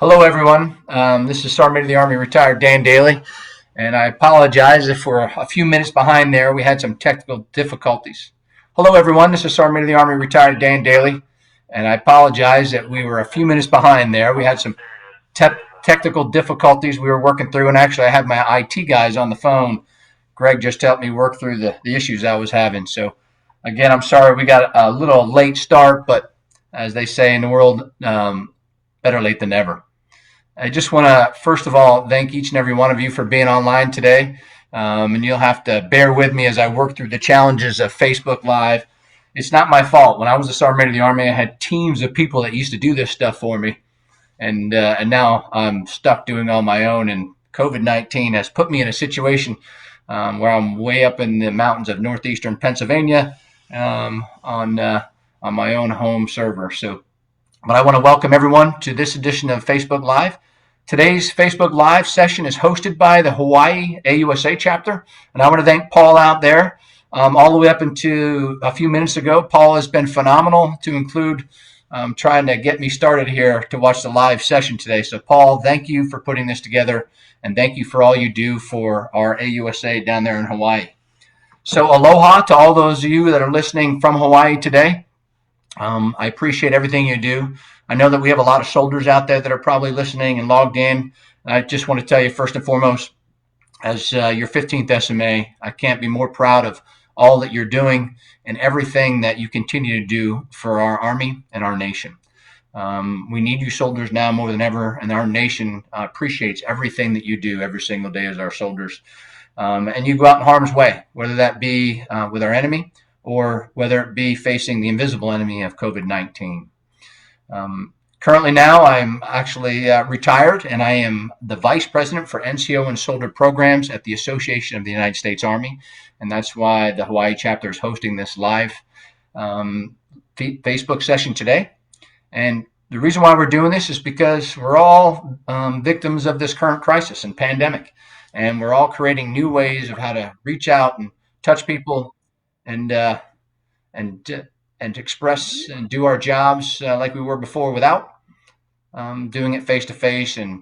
Hello, everyone. This is Sergeant of the Army retired Dan Daly, and I apologize if we're a few minutes behind there. We had some technical difficulties. Hello, everyone. This is Sergeant of the Army retired Dan Daly, and I apologize that we were a few minutes behind there. We had some technical difficulties we were working through, and actually, I had my IT guys on the phone. Greg just helped me work through the issues I was having. So, again, I'm sorry we got a little late start, but as they say in the world, better late than never. I just want to, first of all, thank each and every one of you for being online today. And you'll have to bear with me as I work through the challenges of Facebook Live. It's not my fault. When I was a Sergeant of the Army, I had teams of people that used to do this stuff for me. And now I'm stuck doing all my own. And COVID-19 has put me in a situation where I'm way up in the mountains of northeastern Pennsylvania on my own home server. But I want to welcome everyone to this edition of Facebook Live. Today's Facebook Live session is hosted by the Hawaii AUSA chapter, and I want to thank Paul out there all the way up into a few minutes ago. Paul has been phenomenal to include trying to get me started here to watch the live session today. So, Paul, thank you for putting this together, and thank you for all you do for our AUSA down there in Hawaii. So, aloha to all those of you that are listening from Hawaii today. I appreciate everything you do. I know that we have a lot of soldiers out there that are probably listening and logged in. I just want to tell you, first and foremost, as your 15th SMA, I can't be more proud of all that you're doing and everything that you continue to do for our Army and our nation. We need you soldiers now more than ever, and our nation appreciates everything that you do every single day as our soldiers. And you go out in harm's way, whether that be with our enemy or whether it be facing the invisible enemy of COVID-19. Currently now, I'm actually retired, and I am the Vice President for NCO and Soldier Programs at the Association of the United States Army, and that's why the Hawaii Chapter is hosting this live Facebook session today. And the reason why we're doing this is because we're all victims of this current crisis and pandemic, and we're all creating new ways of how to reach out and touch people and express and do our jobs like we were before without doing it face to face and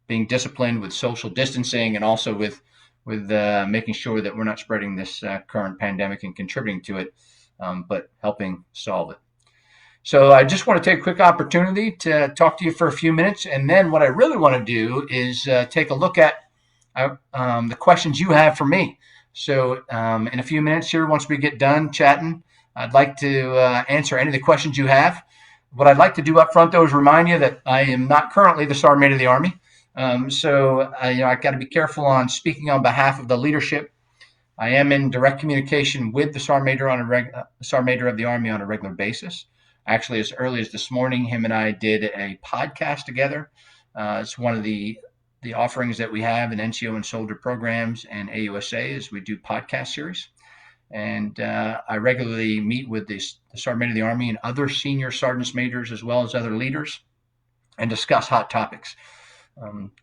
being disciplined with social distancing, and also with making sure that we're not spreading this current pandemic and contributing to it, but helping solve it. So I just want to take a quick opportunity to talk to you for a few minutes, and then what I really want to do is take a look at the questions you have for me. So in a few minutes here, once we get done chatting, I'd like to answer any of the questions you have. What I'd like to do up front, though, is remind you that I am not currently the Sergeant of the Army. So I've got to be careful on speaking on behalf of the leadership. I am in direct communication with the Sergeant Major of the Army on a regular basis. Actually, as early as this morning, him and I did a podcast together. It's one of the offerings that we have in NCO and Soldier Programs and AUSA is we do podcast series. And I regularly meet with the Sergeant of the Army and other senior sergeants majors, as well as other leaders, and discuss hot topics.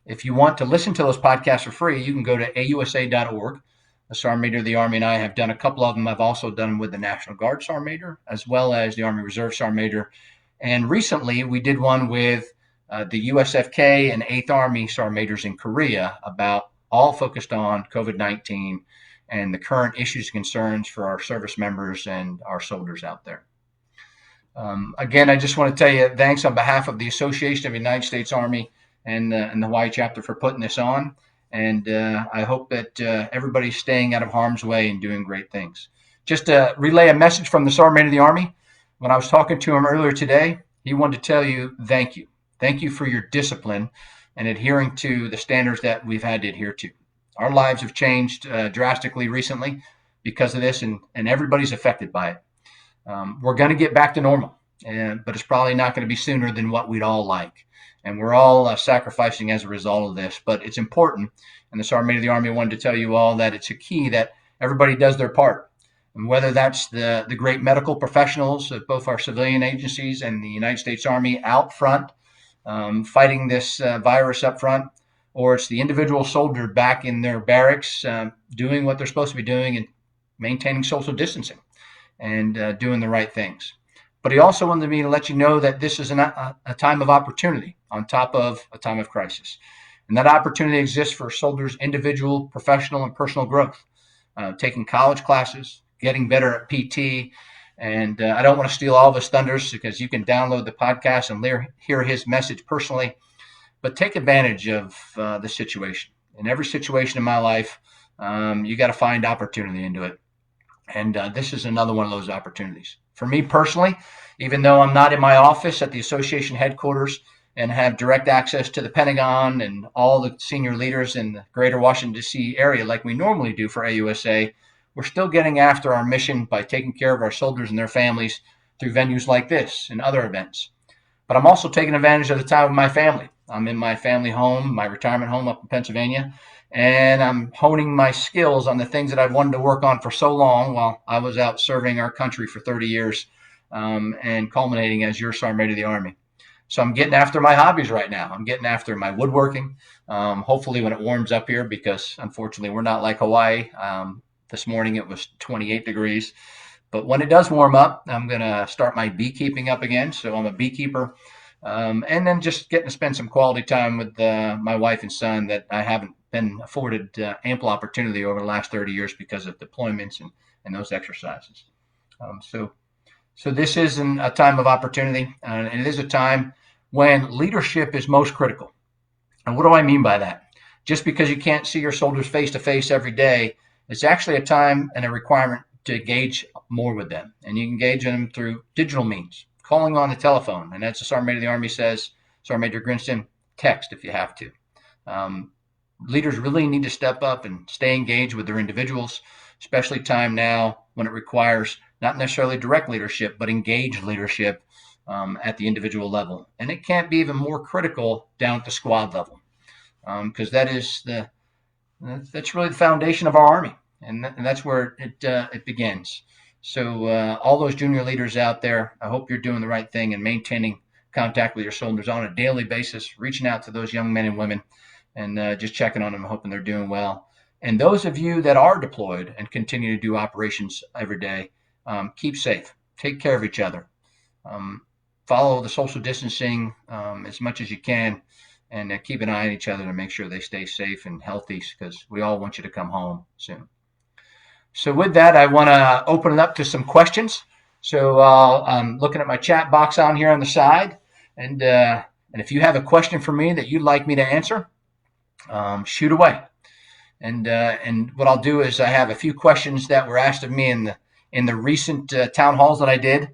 If you want to listen to those podcasts for free, you can go to ausa.org. The Sergeant Major of the Army and I have done a couple of them. I've also done them with the National Guard Sergeant Major, as well as the Army Reserve Sergeant Major. And recently, we did one with the USFK and 8th Army Sergeant Majors in Korea, about all focused on COVID-19 and the current issues and concerns for our service members and our soldiers out there. Again, I just want to tell you thanks on behalf of the Association of the United States Army and the Hawaii Chapter for putting this on. And I hope that everybody's staying out of harm's way and doing great things. Just to relay a message from the Sergeant of the Army, when I was talking to him earlier today, he wanted to tell you thank you. Thank you for your discipline and adhering to the standards that we've had to adhere to. Our lives have changed drastically recently because of this, and everybody's affected by it. We're going to get back to normal, but it's probably not going to be sooner than what we'd all like. And we're all sacrificing as a result of this, but it's important. And the Sergeant Major of the Army wanted to tell you all that it's a key that everybody does their part. And whether that's the great medical professionals of both our civilian agencies and the United States Army out front, fighting this virus up front, or it's the individual soldier back in their barracks doing what they're supposed to be doing and maintaining social distancing and doing the right things. But he also wanted me to let you know that this is a time of opportunity. on top of a time of crisis. And that opportunity exists for soldiers' individual, professional, and personal growth, taking college classes, getting better at PT. And I don't want to steal all of his thunders because you can download the podcast and hear his message personally. But take advantage of the situation. In every situation in my life, you got to find opportunity into it. And this is another one of those opportunities. For me personally, even though I'm not in my office at the association headquarters and have direct access to the Pentagon and all the senior leaders in the greater Washington, D.C. area like we normally do for AUSA, we're still getting after our mission by taking care of our soldiers and their families through venues like this and other events. But I'm also taking advantage of the time with my family. I'm in my family home, my retirement home up in Pennsylvania, and I'm honing my skills on the things that I've wanted to work on for so long while I was out serving our country for 30 years and culminating as your Sergeant Major of the Army. So I'm getting after my hobbies right now. I'm getting after my woodworking, hopefully when it warms up here, because unfortunately we're not like Hawaii. This morning it was 28 degrees. But when it does warm up, I'm going to start my beekeeping up again. So I'm a beekeeper. And then just getting to spend some quality time with my wife and son that I haven't been afforded ample opportunity over the last 30 years because of deployments and those exercises. So this is a time of opportunity, and it is a time when leadership is most critical. And what do I mean by that? Just because you can't see your soldiers face to face every day, it's actually a time and a requirement to engage more with them. And you engage them through digital means, calling on the telephone. And as the Sergeant Major of the Army says, Sergeant Major Grinston, text if you have to. Leaders really need to step up and stay engaged with their individuals, especially time now when it requires not necessarily direct leadership, but engaged leadership at the individual level. And it can't be even more critical down at the squad level, because that's really the foundation of our Army, and that's where it begins. So all those junior leaders out there, I hope you're doing the right thing and maintaining contact with your soldiers on a daily basis, reaching out to those young men and women and just checking on them, hoping they're doing well. And those of you that are deployed and continue to do operations every day, keep safe, take care of each other, follow the social distancing as much as you can, and keep an eye on each other to make sure they stay safe and healthy, because we all want you to come home soon. So with that, I want to open it up to some questions. So I'm looking at my chat box on here on the side, and if you have a question for me that you'd like me to answer, shoot away. And what I'll do is I have a few questions that were asked of me in the recent town halls that I did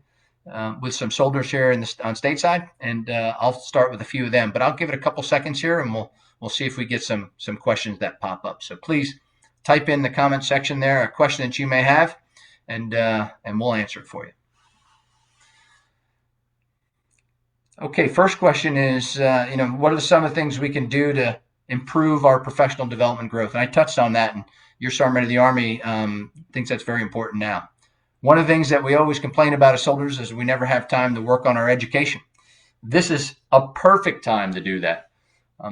with some soldiers here on stateside, and I'll start with a few of them. But I'll give it a couple seconds here, and we'll see if we get some questions that pop up. So please type in the comment section there a question that you may have, and we'll answer it for you. Okay, first question is, what are some of the things we can do to improve our professional development growth? And I touched on that, and your Sergeant Major of the Army thinks that's very important now. One of the things that we always complain about as soldiers is we never have time to work on our education. This is a perfect time to do that.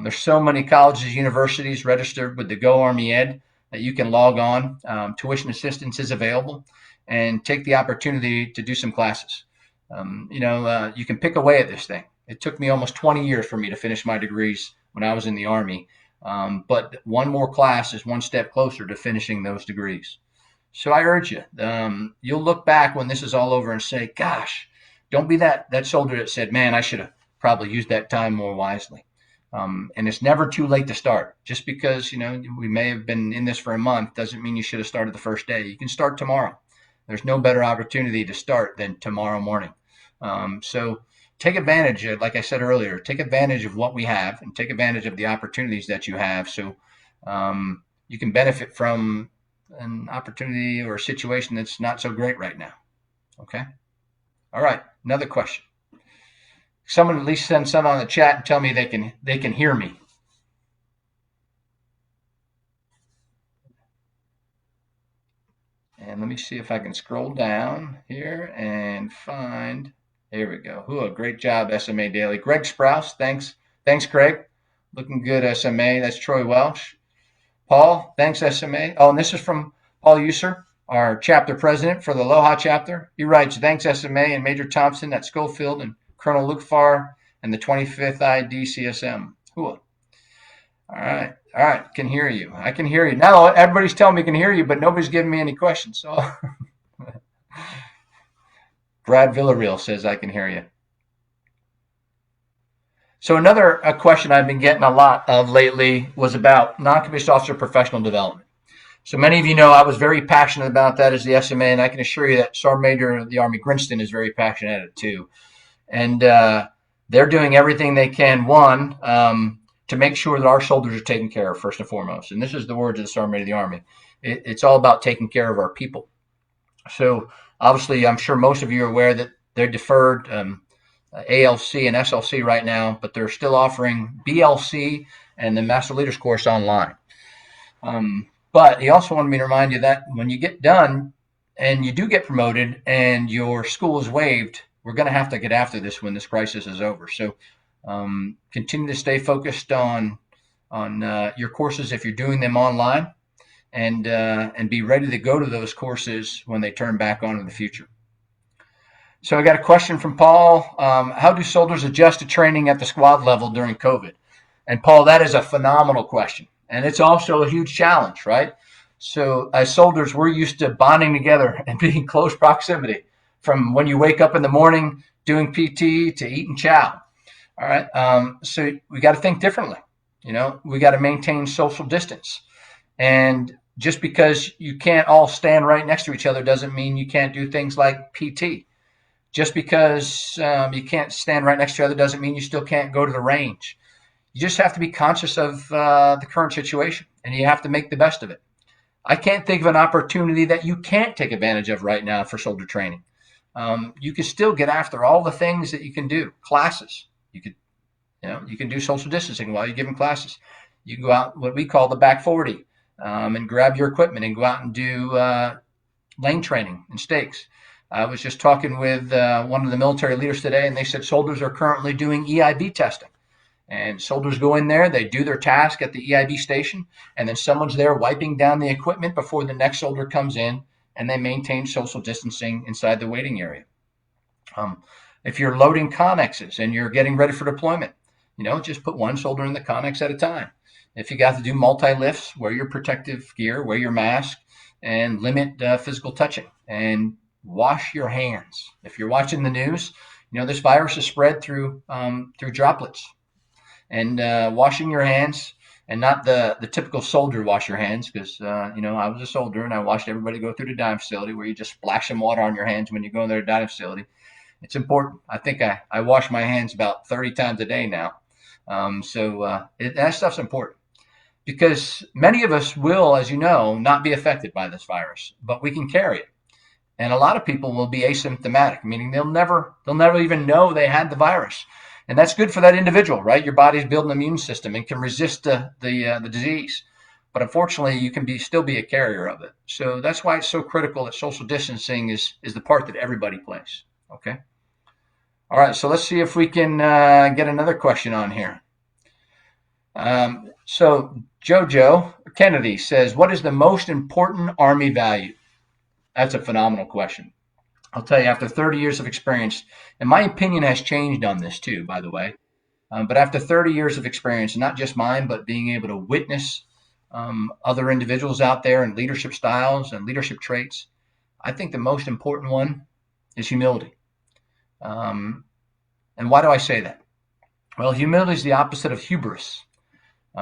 There's so many colleges, universities registered with the Go Army Ed that you can log on. Tuition assistance is available, and take the opportunity to do some classes. You can pick away at this thing. It took me almost 20 years for me to finish my degrees when I was in the Army. But one more class is one step closer to finishing those degrees. So I urge you, you'll look back when this is all over and say, gosh, don't be that soldier that said, man, I should have probably used that time more wisely. And it's never too late to start. Just because, we may have been in this for a month doesn't mean you should have started the first day. You can start tomorrow. There's no better opportunity to start than tomorrow morning. So take advantage, like I said earlier, take advantage of what we have and take advantage of the opportunities that you have, so you can benefit from an opportunity or a situation that's not so great right now. Okay? All right, another question. Someone at least send some on the chat and tell me they can hear me. And let me see if I can scroll down here and find. There we go. Ooh, great job, SMA Daly. Greg Sprouse, thanks. Thanks, Greg. Looking good, SMA. That's Troy Welsh. Paul, thanks, SMA. Oh, and this is from Paul User, our chapter president for the Aloha chapter. He writes, thanks, SMA and Major Thompson at Schofield and Colonel Luke Farr and the 25th ID CSM. Cool. All right, can hear you. I can hear you. Now everybody's telling me can hear you, but nobody's giving me any questions. So Brad Villarreal says I can hear you. So another question I've been getting a lot of lately was about non-commissioned officer professional development. So many of you know I was very passionate about that as the SMA, and I can assure you that Sergeant Major of the Army Grinston is very passionate at it too. And they're doing everything they can, one, to make sure that our soldiers are taken care of first and foremost. And this is the words of the Sergeant Major of the Army. It's all about taking care of our people. So obviously, I'm sure most of you are aware that they're deferred ALC and SLC right now, but they're still offering BLC and the Master Leaders course online. But he also wanted me to remind you that when you get done and you do get promoted and your school is waived, we're going to have to get after this when this crisis is over. So continue to stay focused on your courses if you're doing them online, and be ready to go to those courses when they turn back on in the future. So I got a question from Paul. How do soldiers adjust to training at the squad level during COVID? And Paul, that is a phenomenal question. And it's also a huge challenge, right? So as soldiers, we're used to bonding together and being in close proximity from when you wake up in the morning doing PT to eating chow. All right. So we got to think differently. We got to maintain social distance. And just because you can't all stand right next to each other doesn't mean you can't do things like PT. Just because you can't stand right next to each other doesn't mean you still can't go to the range. You just have to be conscious of the current situation, and you have to make the best of it. I can't think of an opportunity that you can't take advantage of right now for soldier training. You can still get after all the things that you can do. Classes. You can do social distancing while you're giving classes. You can go out what we call the back 40 and grab your equipment and go out and do lane training and stakes. I was just talking with one of the military leaders today, and they said soldiers are currently doing Eiv testing. And soldiers go in there, they do their task at the Eiv station, and then someone's there wiping down the equipment before the next soldier comes in, and they maintain social distancing inside the waiting area. If you're loading connexes and you're getting ready for deployment, just put one soldier in the connex at a time. If you got to do multi-lifts, wear your protective gear, wear your mask, and limit physical touching, and wash your hands. If you're watching the news, this virus is spread through droplets. And washing your hands, and not the typical soldier wash your hands, because I was a soldier and I watched everybody go through the dive facility where you just splash some water on your hands when you go in their dive facility. It's important. I think I wash my hands about 30 times a day now. That stuff's important, because many of us will, as you know, not be affected by this virus, but we can carry it. And a lot of people will be asymptomatic, meaning they'll never even know they had the virus. And that's good for that individual, right? Your body's building an immune system and can resist the disease. But unfortunately, you can still be a carrier of it. So that's why it's so critical that social distancing is the part that everybody plays. Okay. All right. So let's see if we can get another question on here. So Jojo Kennedy says, what is the most important Army value? That's a phenomenal question. I'll tell you, after 30 years of experience, and my opinion has changed on this too, by the way, but after 30 years of experience, not just mine, but being able to witness other individuals out there and leadership styles and leadership traits, I think the most important one is humility. And why do I say that? Well, humility is the opposite of hubris.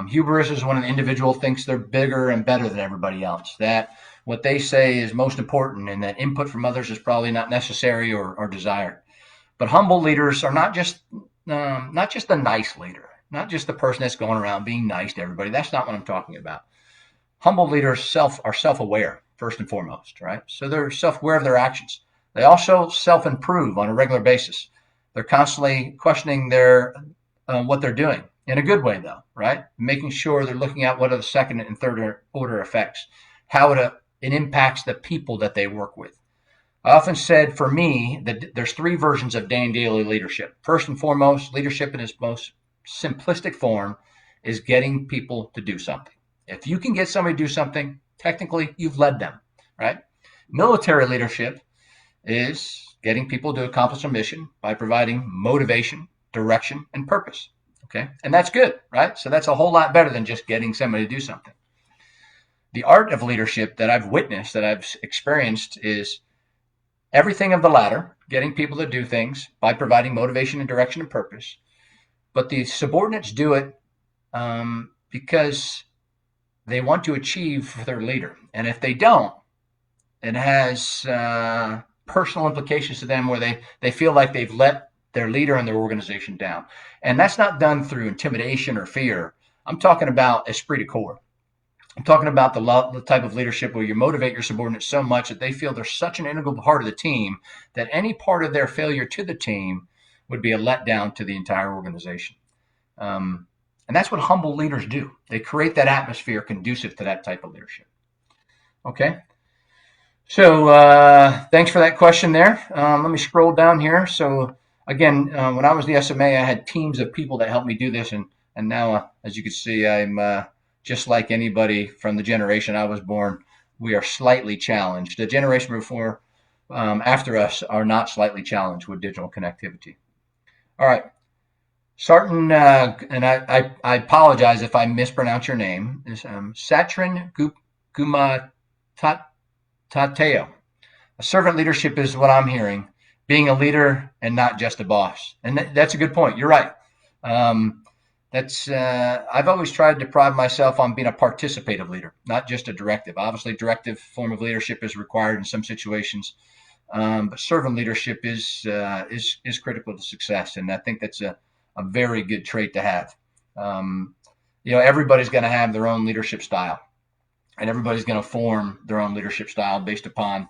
Hubris is when an individual thinks they're bigger and better than everybody else, that what they say is most important, and that input from others is probably not necessary or desired. But humble leaders are not just the nice leader, not just the person that's going around being nice to everybody. That's not what I'm talking about. Humble leaders are self-aware, first and foremost, right? So they're self-aware of their actions. They also self-improve on a regular basis. They're constantly questioning what they're doing, in a good way, though, right? Making sure they're looking at what are the second and third order effects, how it impacts the people that they work with. I often said, for me, that there's three versions of Daily leadership. First and foremost, leadership in its most simplistic form is getting people to do something. If you can get somebody to do something, technically you've led them, right? Military leadership is getting people to accomplish a mission by providing motivation, direction, and purpose. Okay, and that's good, right? So that's a whole lot better than just getting somebody to do something. The art of leadership that I've witnessed, that I've experienced, is everything of the latter, getting people to do things by providing motivation and direction and purpose. But the subordinates do it because they want to achieve for their leader. And if they don't, it has personal implications to them where they feel like they've let their leader and their organization down. And that's not done through intimidation or fear. I'm talking about esprit de corps. I'm talking about the type of leadership where you motivate your subordinates so much that they feel they're such an integral part of the team that any part of their failure to the team would be a letdown to the entire organization. And that's what humble leaders do. They create that atmosphere conducive to that type of leadership. Okay. So thanks for that question there. Let me scroll down here. So again, when I was the SMA, I had teams of people that helped me do this. And now, as you can see, I'm just like anybody from the generation I was born, we are slightly challenged. The generation before, after us, are not slightly challenged with digital connectivity. All right. Sartan, and I apologize if I mispronounce your name, is Satrin Gumatateo. A servant leadership is what I'm hearing, being a leader and not just a boss. And that's a good point. You're right. I've always tried to pride myself on being a participative leader, not just a directive. Obviously, directive form of leadership is required in some situations, but servant leadership is critical to success, and I think that's a very good trait to have. Everybody's going to have their own leadership style, and everybody's going to form their own leadership style based upon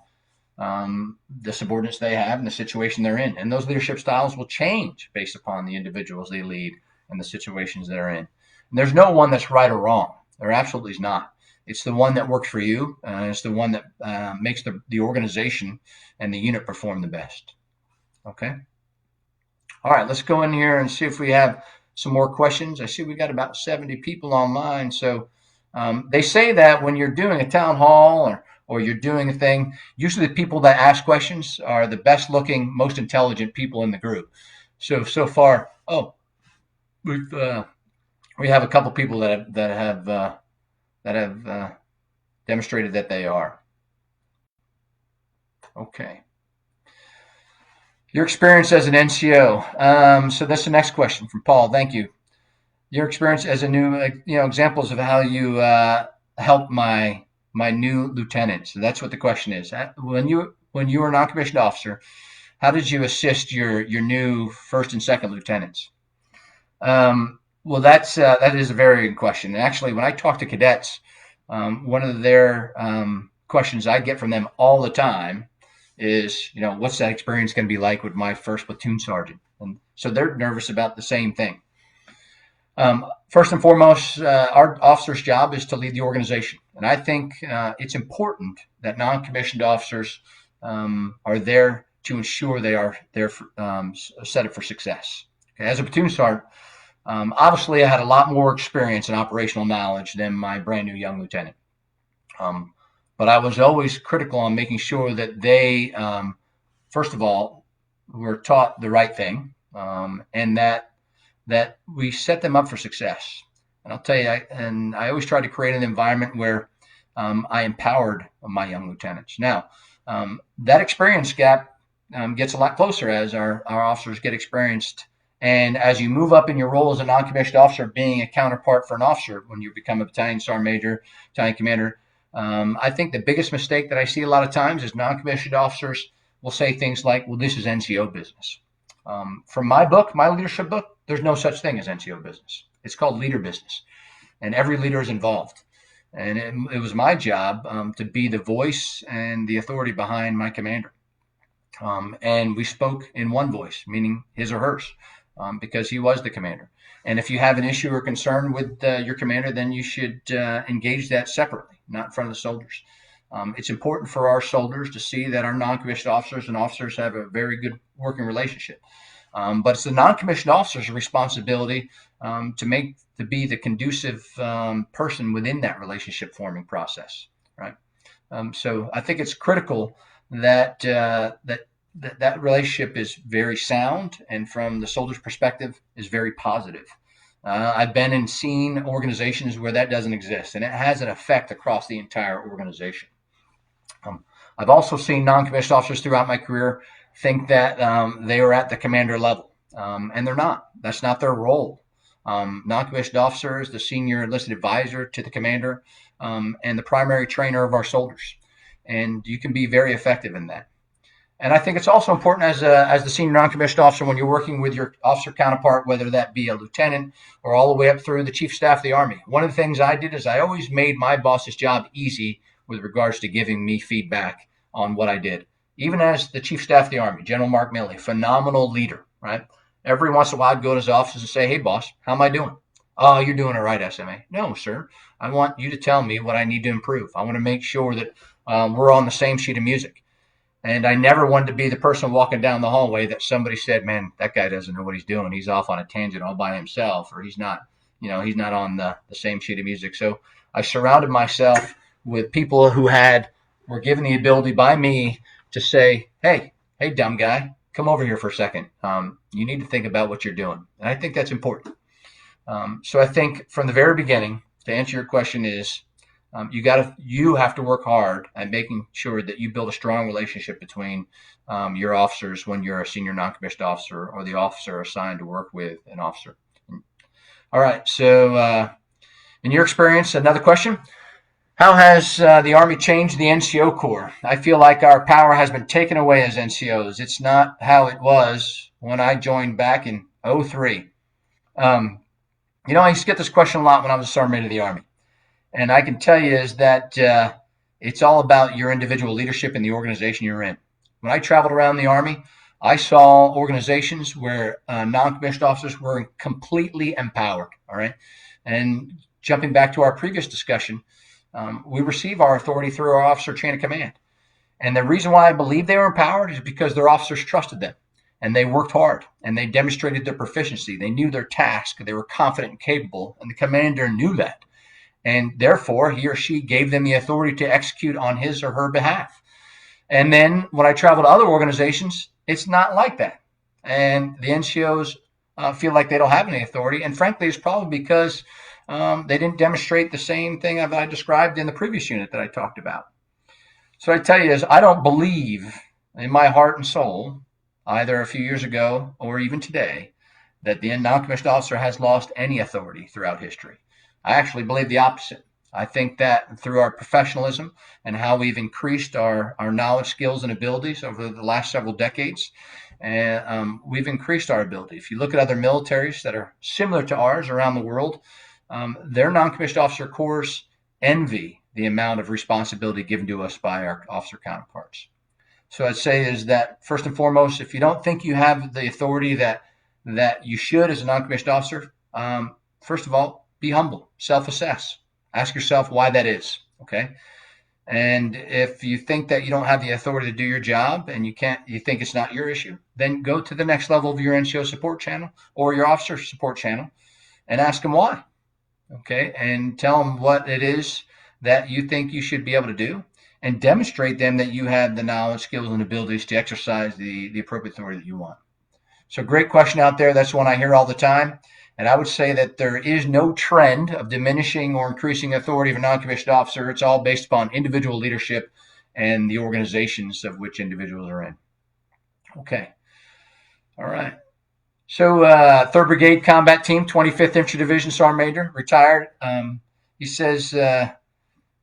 the subordinates they have and the situation they're in, and those leadership styles will change based upon the individuals they lead and the situations they're in. And there's no one that's right or wrong. There absolutely is not. It's the one that works for you. It's the one that makes the organization and the unit perform the best. Okay. All right, let's go in here and see if we have some more questions. I see we got about 70 people online. So they say that when you're doing a town hall or you're doing a thing, usually the people that ask questions are the best looking, most intelligent people in the group. So far, we have a couple people that have demonstrated that they are. Okay. Your experience as an NCO. So that's the next question from Paul. Thank you. Your experience as a new, examples of how you help my new lieutenant. So that's what the question is. When you were a non-commissioned officer, how did you assist your new first and second lieutenants? Well, that is a very good question. And actually, when I talk to cadets, one of their questions I get from them all the time is, what's that experience going to be like with my first platoon sergeant? And so they're nervous about the same thing. First and foremost, our officer's job is to lead the organization. And I think it's important that non-commissioned officers are there to ensure they're set up for success. Okay? As a platoon sergeant, obviously I had a lot more experience and operational knowledge than my brand new young lieutenant. But I was always critical on making sure that they, first of all, were taught the right thing, and that we set them up for success. And I'll tell you, I always try to create an environment where I empowered my young lieutenants. Now, that experience gap gets a lot closer as our officers get experienced. And as you move up in your role as a non-commissioned officer, being a counterpart for an officer when you become a battalion sergeant major, battalion commander, I think the biggest mistake that I see a lot of times is non-commissioned officers will say things like, well, this is NCO business. From my book, my leadership book, there's no such thing as NCO business. It's called leader business, and every leader is involved. And it was my job to be the voice and the authority behind my commander. And we spoke in one voice, meaning his or hers, because he was the commander. And if you have an issue or concern with your commander, then you should engage that separately, not in front of the soldiers. It's important for our soldiers to see that our non-commissioned officers and officers have a very good working relationship. But it's the non-commissioned officer's responsibility to be the conducive person within that relationship forming process, right? So I think it's critical that that relationship is very sound, and from the soldier's perspective, is very positive. I've been and seen organizations where that doesn't exist, and it has an effect across the entire organization. I've also seen non-commissioned officers throughout my career think that they are at the commander level, and they're not. That's not their role. Non-commissioned officer is the senior enlisted advisor to the commander and the primary trainer of our soldiers, and you can be very effective in that. And I think it's also important as the senior non-commissioned officer, when you're working with your officer counterpart, whether that be a lieutenant or all the way up through the chief of staff of the Army. One of the things I did is I always made my boss's job easy with regards to giving me feedback on what I did. Even as the chief of staff of the Army, General Mark Milley, phenomenal leader, right? Every once in a while I'd go to his office and say, "Hey, boss, how am I doing?" "Oh, you're doing it right, SMA." "No, sir. I want you to tell me what I need to improve. I want to make sure that we're on the same sheet of music." And I never wanted to be the person walking down the hallway that somebody said, "Man, that guy doesn't know what he's doing. He's off on a tangent all by himself," or he's not on the same sheet of music. So I surrounded myself with people who were given the ability by me to say, hey, dumb guy, come over here for a second. You need to think about what you're doing. And I think that's important. So I think from the very beginning, to answer your question is, you have to work hard at making sure that you build a strong relationship between your officers when you're a senior non-commissioned officer or the officer assigned to work with an officer. All right. So in your experience, another question. How has the Army changed the NCO Corps? I feel like our power has been taken away as NCOs. It's not how it was when I joined back in 2003. I used to get this question a lot when I was a sergeant major of the Army. And I can tell you is that it's all about your individual leadership in the organization you're in. When I traveled around the Army, I saw organizations where non-commissioned officers were completely empowered. All right. And jumping back to our previous discussion, we receive our authority through our officer chain of command. And the reason why I believe they were empowered is because their officers trusted them. And they worked hard, and they demonstrated their proficiency. They knew their task. They were confident and capable, and the commander knew that. And therefore, he or she gave them the authority to execute on his or her behalf. And then when I travel to other organizations, it's not like that. And the NCOs feel like they don't have any authority. And frankly, it's probably because they didn't demonstrate the same thing that I described in the previous unit that I talked about. So I tell you is, I don't believe in my heart and soul, either a few years ago or even today, that the non-commissioned officer has lost any authority throughout history. I actually believe the opposite. I think that through our professionalism and how we've increased our knowledge, skills, and abilities over the last several decades, we've increased our ability. If you look at other militaries that are similar to ours around the world, their non-commissioned officer corps envy the amount of responsibility given to us by our officer counterparts. So I'd say is that first and foremost, if you don't think you have the authority that you should as a non-commissioned officer, first of all, be humble, self-assess, ask yourself why that is. Okay. And if you think that you don't have the authority to do your job and you think it's not your issue, then go to the next level of your NCO support channel or your officer support channel and ask them why. Okay. And tell them what it is that you think you should be able to do, and demonstrate them that you have the knowledge, skills, and abilities to exercise the appropriate authority that you want. So great question out there. That's one I hear all the time. And I would say that there is no trend of diminishing or increasing authority of a non-commissioned officer. It's all based upon individual leadership and the organizations of which individuals are in. Okay. All right. So 3rd Brigade Combat Team, 25th Infantry Division, Sergeant Major, retired. He says,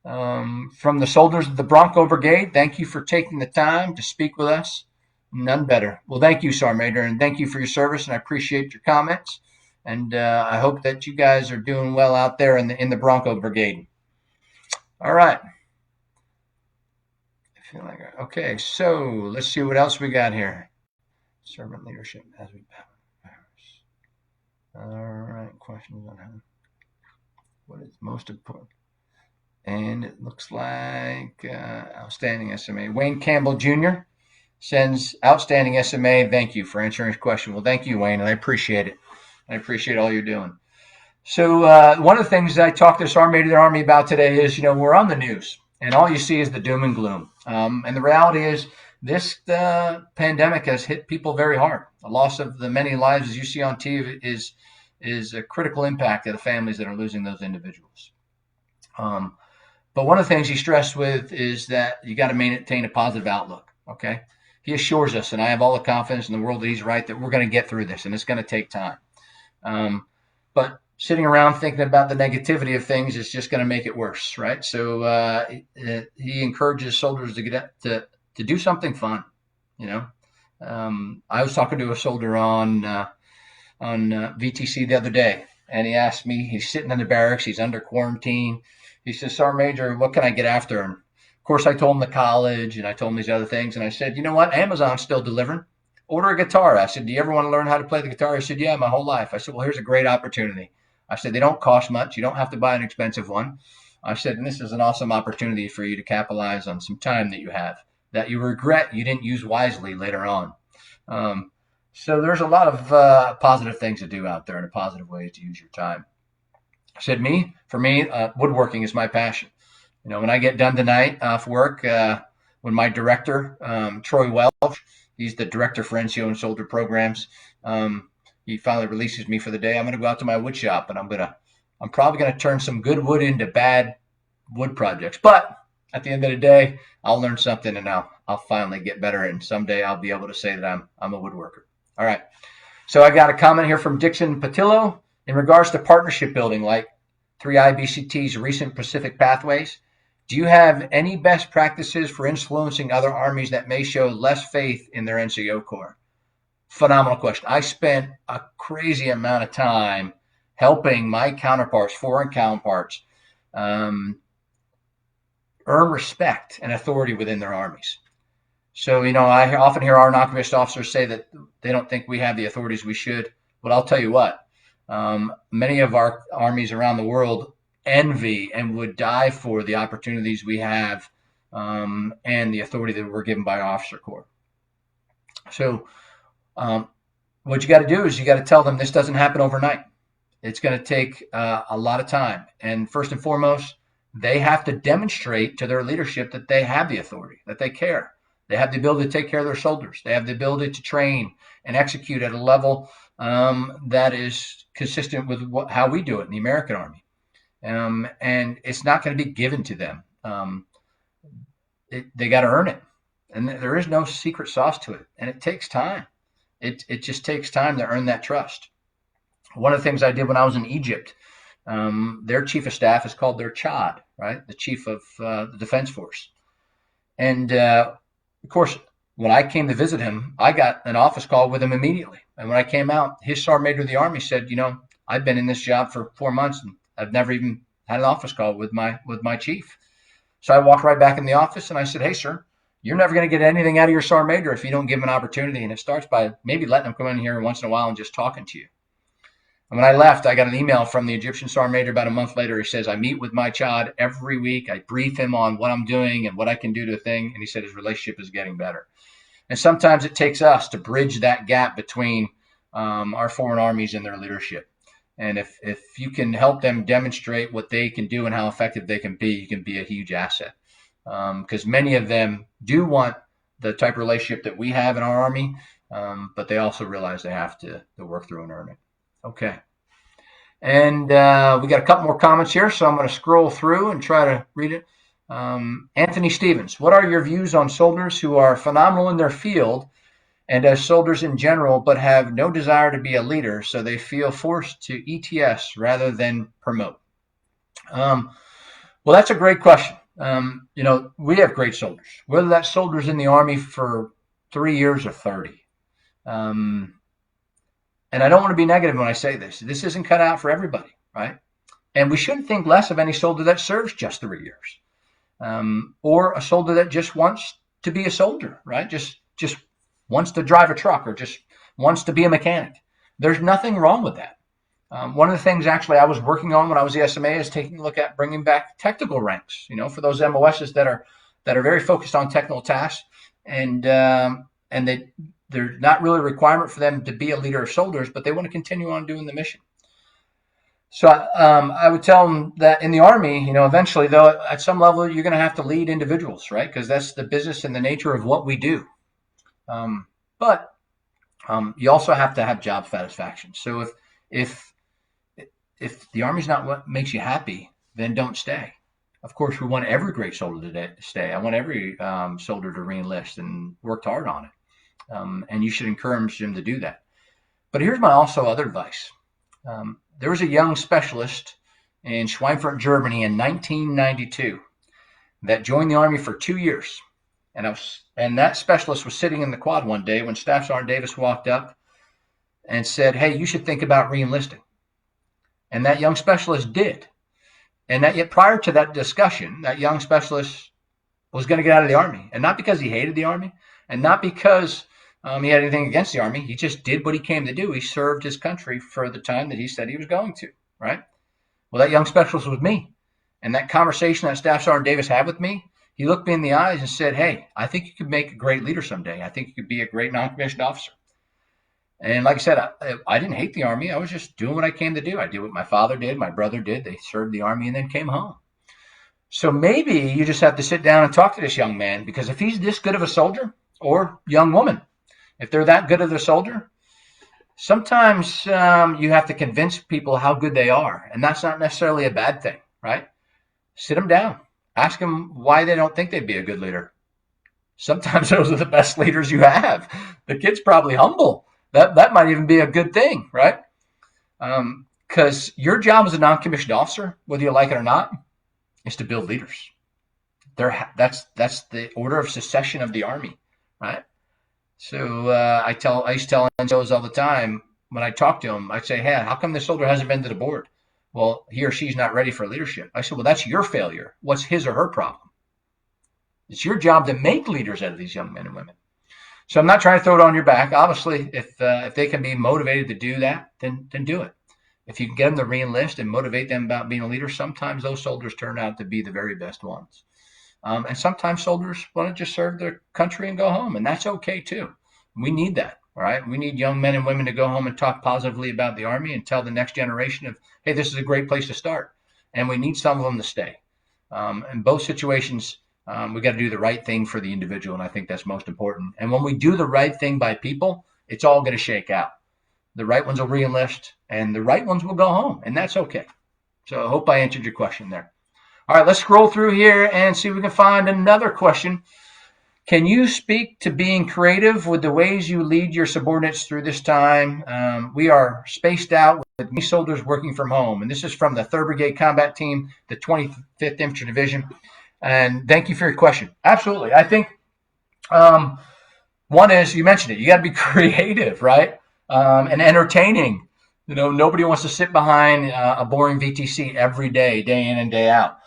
from the soldiers of the Bronco Brigade, thank you for taking the time to speak with us. None better. Well, thank you, Sergeant Major, and thank you for your service, and I appreciate your comments. And I hope that you guys are doing well out there in the Bronco Brigade. All right. I feel like okay. So let's see what else we got here. Servant leadership as we powers. All right. Questions on what is most important. And it looks like outstanding SMA. Wayne Campbell Jr. sends outstanding SMA. Thank you for answering his question. Well, thank you, Wayne, and I appreciate it. I appreciate all you're doing. So one of the things that I talked to the Sergeant Major of the Army about today is, we're on the news, and all you see is the doom and gloom. And the reality is this pandemic has hit people very hard. The loss of the many lives, as you see on TV, is a critical impact to the families that are losing those individuals. But one of the things he stressed with is that you got to maintain a positive outlook. Okay, he assures us, and I have all the confidence in the world that he's right, that we're going to get through this, and it's going to take time. But sitting around thinking about the negativity of things is just going to make it worse, right? So he encourages soldiers to get to do something fun. I was talking to a soldier on VTC the other day, and he asked me. He's sitting in the barracks. He's under quarantine. He says, "Sergeant Major, what can I get after?" And of course, I told him the college, and I told him these other things. And I said, "You know what? Amazon's still delivering. Order a guitar." I said, "Do you ever want to learn how to play the guitar?" He said, "Yeah, my whole life." I said, "Well, here's a great opportunity." I said, "They don't cost much. You don't have to buy an expensive one." I said, "And this is an awesome opportunity for you to capitalize on some time that you have, that you regret you didn't use wisely later on." So there's a lot of positive things to do out there and positive ways to use your time. I said, for me, woodworking is my passion. When I get done tonight off work, when my director, Troy Welch, he's the director for NCO and soldier programs, he finally releases me for the day. I'm going to go out to my wood shop, and I'm probably going to turn some good wood into bad wood projects. But at the end of the day, I'll learn something, and I'll finally get better, and someday I'll be able to say that I'm a woodworker. All right. So I got a comment here from Dixon Patillo in regards to partnership building, like 3IBCT's recent Pacific Pathways. Do you have any best practices for influencing other armies that may show less faith in their NCO Corps? Phenomenal question. I spent a crazy amount of time helping my counterparts, foreign counterparts, earn respect and authority within their armies. So, I often hear our non-commissioned officers say that they don't think we have the authorities we should. But I'll tell you what, many of our armies around the world envy and would die for the opportunities we have and the authority that we're given by Officer Corps. So what you got to do is you got to tell them this doesn't happen overnight. It's going to take a lot of time. And first and foremost, they have to demonstrate to their leadership that they have the authority, that they care. They have the ability to take care of their soldiers. They have the ability to train and execute at a level that is consistent with how we do it in the American Army. And it's not going to be given to them. They got to earn it. And there is no secret sauce to it. And it takes time. It just takes time to earn that trust. One of the things I did when I was in Egypt, their chief of staff is called their CHOD, right? The chief of the Defense Force. And of course, when I came to visit him, I got an office call with him immediately. And when I came out, his sergeant major of the Army said, I've been in this job for 4 months and I've never even had an office call with my chief. So I walked right back in the office and I said, "Hey, sir, you're never going to get anything out of your sergeant major if you don't give him an opportunity. And it starts by maybe letting him come in here once in a while and just talking to you." And when I left, I got an email from the Egyptian sergeant major about a month later. He says, "I meet with my CHOD every week. I brief him on what I'm doing and what I can do to a thing." And he said his relationship is getting better. And sometimes it takes us to bridge that gap between our foreign armies and their leadership. And if you can help them demonstrate what they can do and how effective they can be, you can be a huge asset. Because many of them do want the type of relationship that we have in our Army, but they also realize they have to work through and earn it. Okay. And we got a couple more comments here, so I'm going to scroll through and try to read it. Anthony Stevens, what are your views on soldiers who are phenomenal in their field and as soldiers in general, but have no desire to be a leader, so they feel forced to ETS rather than promote? Well, that's a great question. We have great soldiers, whether that soldier's in the Army for 3 years or 30. And I don't want to be negative when I say this. This isn't cut out for everybody, right? And we shouldn't think less of any soldier that serves just 3 years, or a soldier that just wants to be a soldier, right? Just wants to drive a truck or just wants to be a mechanic. There's nothing wrong with that. One of the things actually I was working on when I was the SMA is taking a look at bringing back technical ranks, for those MOSs that are very focused on technical tasks, and they're not really a requirement for them to be a leader of soldiers, but they want to continue on doing the mission. So I would tell them that in the Army, eventually, though, at some level, you're going to have to lead individuals, right? Because that's the business and the nature of what we do. But you also have to have job satisfaction. So if if the Army's not what makes you happy, then don't stay. Of course, we want every great soldier to stay. I want every soldier to reenlist and worked hard on it. And you should encourage them to do that. But here's my also other advice. There was a young specialist in Schweinfurt, Germany in 1992 that joined the Army for 2 years. And that specialist was sitting in the quad one day when Staff Sergeant Davis walked up and said, "Hey, you should think about reenlisting." And that young specialist did. And that yet prior to that discussion, that young specialist was going to get out of the Army. And not because he hated the Army and not because he had anything against the Army. He just did what he came to do. He served his country for the time that he said he was going to, right? Well, that young specialist was me. And that conversation that Staff Sergeant Davis had with me, he looked me in the eyes and said, "Hey, I think you could make a great leader someday. I think you could be a great non-commissioned officer." And like I said, I didn't hate the Army. I was just doing what I came to do. I did what my father did, my brother did. They served the Army and then came home. So maybe you just have to sit down and talk to this young man, because if he's this good of a soldier, or young woman, if they're that good of a soldier, sometimes you have to convince people how good they are. And that's not necessarily a bad thing, right? Sit them down. Ask them why they don't think they'd be a good leader. Sometimes those are the best leaders you have. The kid's probably humble. That might even be a good thing, right? Because your job as a non-commissioned officer, whether you like it or not, is to build leaders. That's the order of succession of the Army, right? So I used to tell NCOs all the time when I talk to them, I'd say, "Hey, how come this soldier hasn't been to the board?" "Well, he or she's not ready for leadership." I said, "Well, that's your failure. What's his or her problem?" It's your job to make leaders out of these young men and women. So I'm not trying to throw it on your back. Obviously, if they can be motivated to do that, then do it. If you can get them to reenlist and motivate them about being a leader, sometimes those soldiers turn out to be the very best ones. And sometimes soldiers want to just serve their country and go home, and that's okay too. We need that, all right? We need young men and women to go home and talk positively about the Army and tell the next generation of, hey, this is a great place to start. And we need some of them to stay. In both situations, we got to do the right thing for the individual, and I think that's most important. And when we do the right thing by people, it's all going to shake out. The right ones will reenlist, and the right ones will go home, and that's okay. So I hope I answered your question there. All right, let's scroll through here and see if we can find another question. Can you speak to being creative with the ways you lead your subordinates through this time? We are spaced out with many soldiers working from home, and this is from the 3rd Brigade Combat Team, the 25th Infantry Division. And thank you for your question. Absolutely. I think one is, you mentioned it, you got to be creative, right? And entertaining. You know, nobody wants to sit behind a boring VTC every day, day in and day out.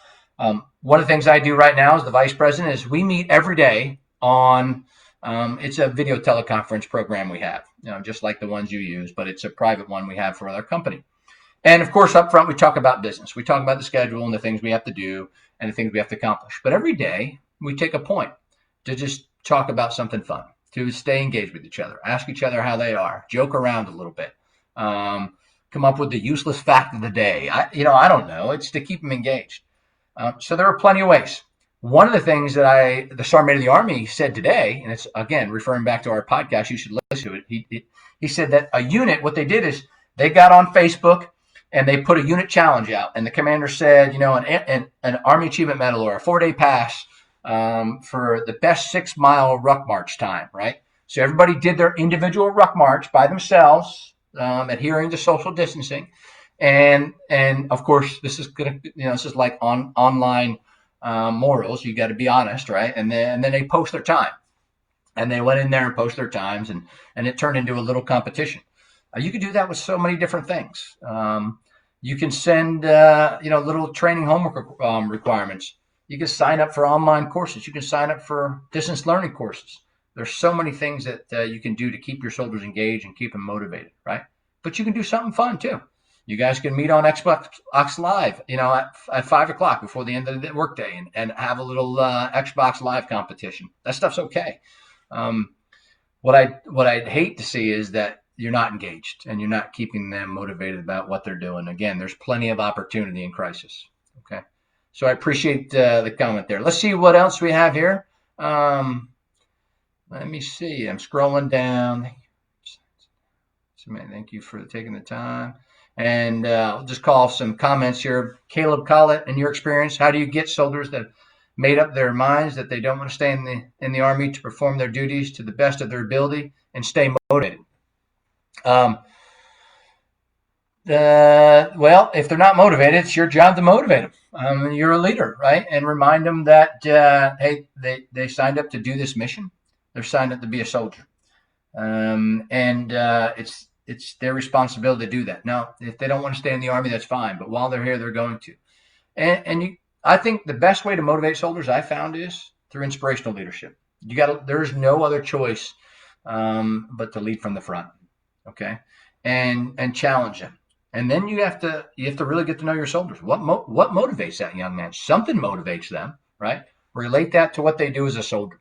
One of the things I do right now as the vice president is we meet every day on, it's a video teleconference program we have, you know, just like the ones you use, but it's a private one we have for our company. And of course, up front, we talk about business. We talk about the schedule and the things we have to do and the things we have to accomplish. But every day we take a point to just talk about something fun, to stay engaged with each other, ask each other how they are, joke around a little bit, come up with the useless fact of the day. I don't know. It's to keep them engaged. So there are plenty of ways. One of the things that the Sergeant of the Army said today, and it's, again, referring back to our podcast, you should listen to it. He said that a unit, what they did is they got on Facebook and they put a unit challenge out. And the commander said, an Army Achievement Medal or a 4-day pass for the best 6-mile ruck march time, right? So everybody did their individual ruck march by themselves, adhering to social distancing. And of course, this is like online morals. You got to be honest, right? And then they post their time, and they went in there and posted their times, and it turned into a little competition. You could do that with so many different things. You can send little training homework requirements. You can sign up for online courses. You can sign up for distance learning courses. There's so many things that you can do to keep your soldiers engaged and keep them motivated, right? But you can do something fun too. You guys can meet on Xbox Live, at 5 o'clock before the end of the workday and have a little Xbox Live competition. That stuff's okay. What I'd hate to see is that you're not engaged and you're not keeping them motivated about what they're doing. Again, there's plenty of opportunity in crisis. Okay. So I appreciate the comment there. Let's see what else we have here. Let me see. I'm scrolling down. Thank you for taking the time. And I'll just call some comments here. Caleb Collett, in your experience, how do you get soldiers that made up their minds that they don't want to stay in the Army to perform their duties to the best of their ability and stay motivated? Well, if they're not motivated, it's your job to motivate them. You're a leader, right? And remind them that, hey, they signed up to do this mission. They're signed up to be a soldier. It's their responsibility to do that. Now, if they don't want to stay in the Army, that's fine. But while they're here, they're going to. I think the best way to motivate soldiers I found is through inspirational leadership. There's no other choice but to lead from the front, okay, and challenge them. And then you have to really get to know your soldiers. What motivates that young man? Something motivates them, right? Relate that to what they do as a soldier.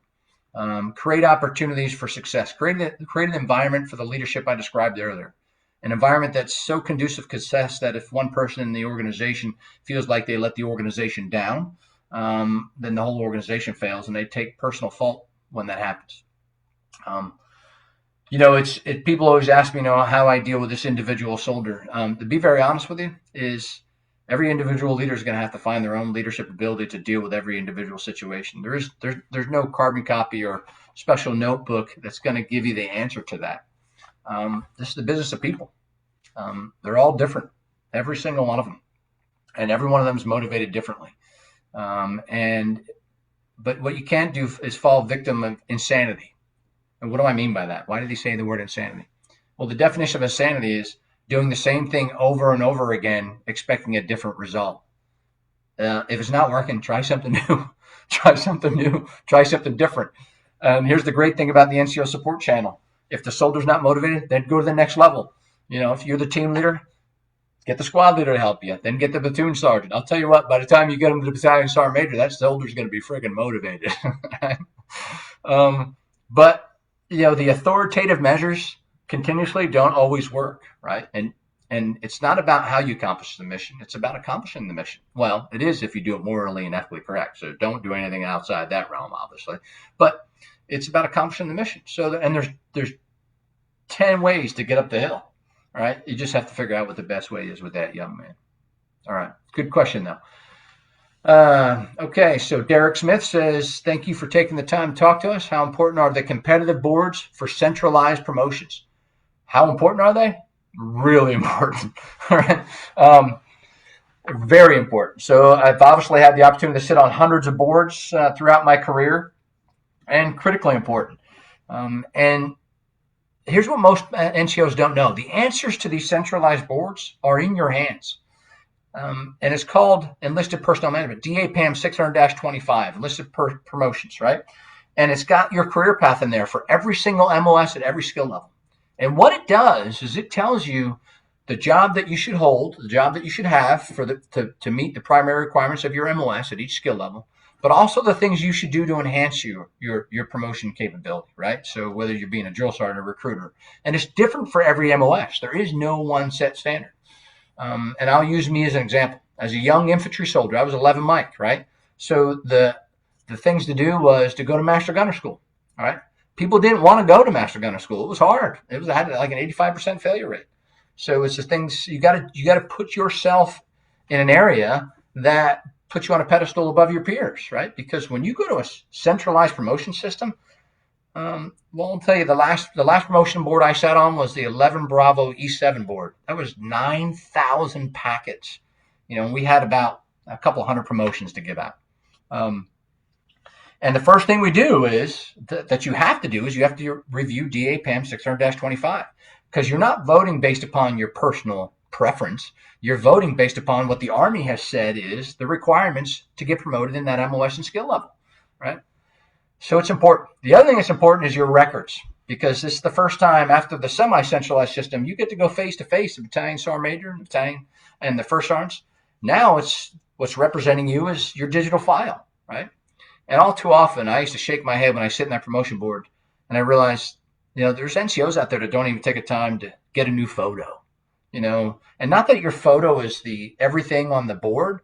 Create opportunities for success. Create an environment for the leadership I described earlier. An environment that's so conducive to success that if one person in the organization feels like they let the organization down, then the whole organization fails, and they take personal fault when that happens. People always ask me, how I deal with this individual soldier. To be very honest with you, is every individual leader is going to have to find their own leadership ability to deal with every individual situation. There's no carbon copy or special notebook that's going to give you the answer to that. This is the business of people. They're all different, every single one of them, and every one of them is motivated differently. But what you can't do is fall victim of insanity. And what do I mean by that? Why did he say the word insanity? Well, the definition of insanity is doing the same thing over and over again, expecting a different result. If it's not working, try something new. Try something new. Try something different. Here's the great thing about the NCO support channel. If the soldier's not motivated, then go to the next level. If you're the team leader, get the squad leader to help you. Then get the platoon sergeant. I'll tell you what, by the time you get them to the battalion sergeant major, that soldier's going to be friggin' motivated. But the authoritative measures continuously don't always work, right? And it's not about how you accomplish the mission. It's about accomplishing the mission. Well, it is if you do it morally and ethically correct. So don't do anything outside that realm, obviously. But it's about accomplishing the mission. And there's 10 ways to get up the hill, all right? You just have to figure out what the best way is with that young man. All right. Good question, though. Okay, so Derek Smith says, thank you for taking the time to talk to us. How important are the competitive boards for centralized promotions? How important are they? Really important. All right. Very important. So I've obviously had the opportunity to sit on hundreds of boards throughout my career, and critically important. And here's what most NCOs don't know. The answers to these centralized boards are in your hands. And it's called Enlisted Personnel Management, DAPAM 600-25, Enlisted Promotions, right? And it's got your career path in there for every single MOS at every skill level. And what it does is it tells you the job that you should hold, the job that you should have to meet the primary requirements of your MOS at each skill level, but also the things you should do to enhance your promotion capability, right? So whether you're being a drill sergeant or recruiter. And it's different for every MOS. There is no one set standard. And I'll use me as an example. As a young infantry soldier, I was 11 mic'd, right? So the things to do was to go to Master Gunner School, all right? People didn't want to go to Master Gunner School. It was hard. I had like an 85% failure rate. So it's the things you got to put yourself in an area that puts you on a pedestal above your peers, right? Because when you go to a centralized promotion system, well, I'll tell you, the last promotion board I sat on was the 11 Bravo E7 board. That was 9,000 packets. We had about a couple hundred promotions to give out. And the first thing we do is that you have to do is you have to review DAPAM 600-25, because you're not voting based upon your personal preference. You're voting based upon what the Army has said is the requirements to get promoted in that MOS and skill level, right? So it's important. The other thing that's important is your records, because this is the first time after the semi-centralized system, you get to go face-to-face the battalion sergeant major, the battalion, and the first sergeants. Now it's what's representing you is your digital file, right? And all too often, I used to shake my head when I sit in that promotion board, and I realized, there's NCOs out there that don't even take a time to get a new photo, and not that your photo is the everything on the board,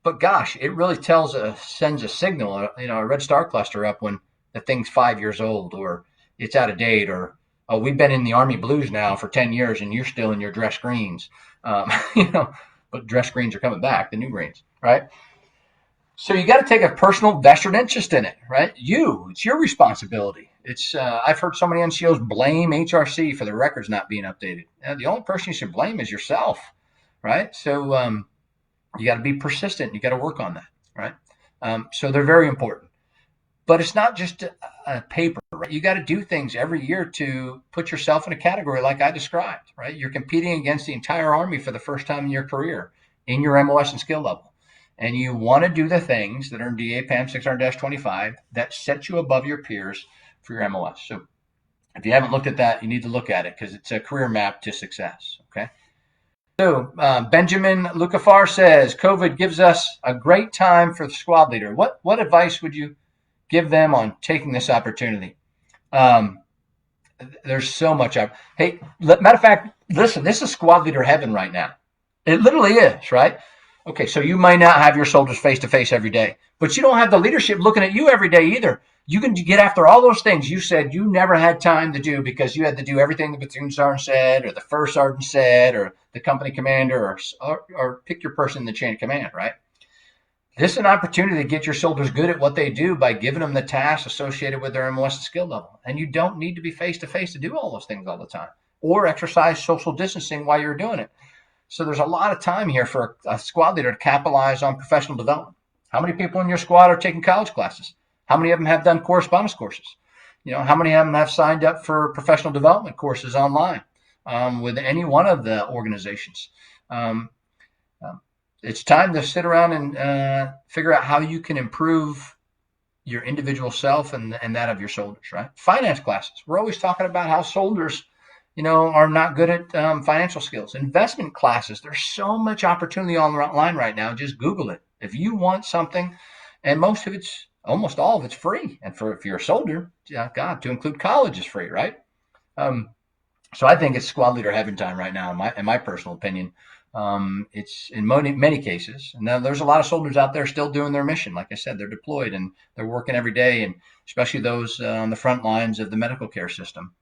but gosh, it really sends a signal, a red star cluster up when the thing's 5 years old, or it's out of date, or, oh, we've been in the Army blues now for 10 years and you're still in your dress greens. But dress greens are coming back, the new greens, right? So you got to take a personal vested interest in it, right? It's your responsibility. I've heard so many NCOs blame HRC for the records not being updated. The only person you should blame is yourself, right? So you got to be persistent. You got to work on that, right? So they're very important. But it's not just a paper, right? You got to do things every year to put yourself in a category like I described, right? You're competing against the entire Army for the first time in your career in your MOS and skill level. And you want to do the things that are in DA PAM 600-25 that set you above your peers for your MOS. So if you haven't looked at that, you need to look at it because it's a career map to success, okay? So Benjamin Lucafar says, COVID gives us a great time for the squad leader. What advice would you give them on taking this opportunity? There's so much. Hey, matter of fact, listen, this is squad leader heaven right now. It literally is, right? Okay, so you might not have your soldiers face-to-face every day, but you don't have the leadership looking at you every day either. You can get after all those things you said you never had time to do because you had to do everything the platoon sergeant said or the first sergeant said or the company commander or pick your person in the chain of command, right? This is an opportunity to get your soldiers good at what they do by giving them the tasks associated with their MOS and skill level. And you don't need to be face-to-face to do all those things all the time or exercise social distancing while you're doing it. So there's a lot of time here for a squad leader to capitalize on professional development. How many people in your squad are taking college classes? How many of them have done correspondence courses? How many of them have signed up for professional development courses online with any one of the organizations? It's time to sit around and figure out how you can improve your individual self and that of your soldiers, right? Finance classes. We're always talking about how soldiers are not good at financial skills. Investment classes. There's so much opportunity online right now. Just Google it. If you want something, and almost all of it's free. And if you're a soldier, God, to include college is free, right? So I think it's squad leader heaven time right now, in my personal opinion. It's in many cases. And now there's a lot of soldiers out there still doing their mission. Like I said, they're deployed and they're working every day, and especially those on the front lines of the medical care system.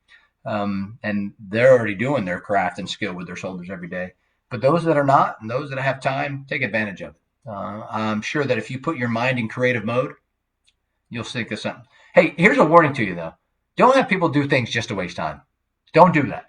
And they're already doing their craft and skill with their soldiers every day. But those that are not, and those that have time, take advantage of it. I'm sure that if you put your mind in creative mode, you'll think of something. Hey, here's a warning to you, though. Don't have people do things just to waste time. Don't do that.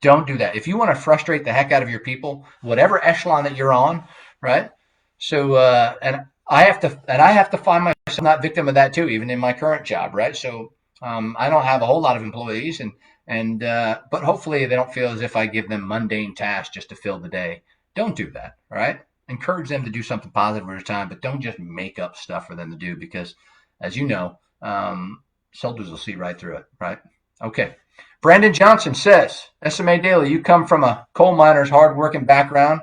Don't do that. If you want to frustrate the heck out of your people, whatever echelon that you're on, right? So, and I have to find myself not victim of that too, even in my current job, right? So, I don't have a whole lot of employees, but hopefully they don't feel as if I give them mundane tasks just to fill the day. Don't do that, right? Encourage them to do something positive with their time, but don't just make up stuff for them to do because, as you know, soldiers will see right through it, right? Okay. Brandon Johnson says, SMA Daly, you come from a coal miner's hard-working background.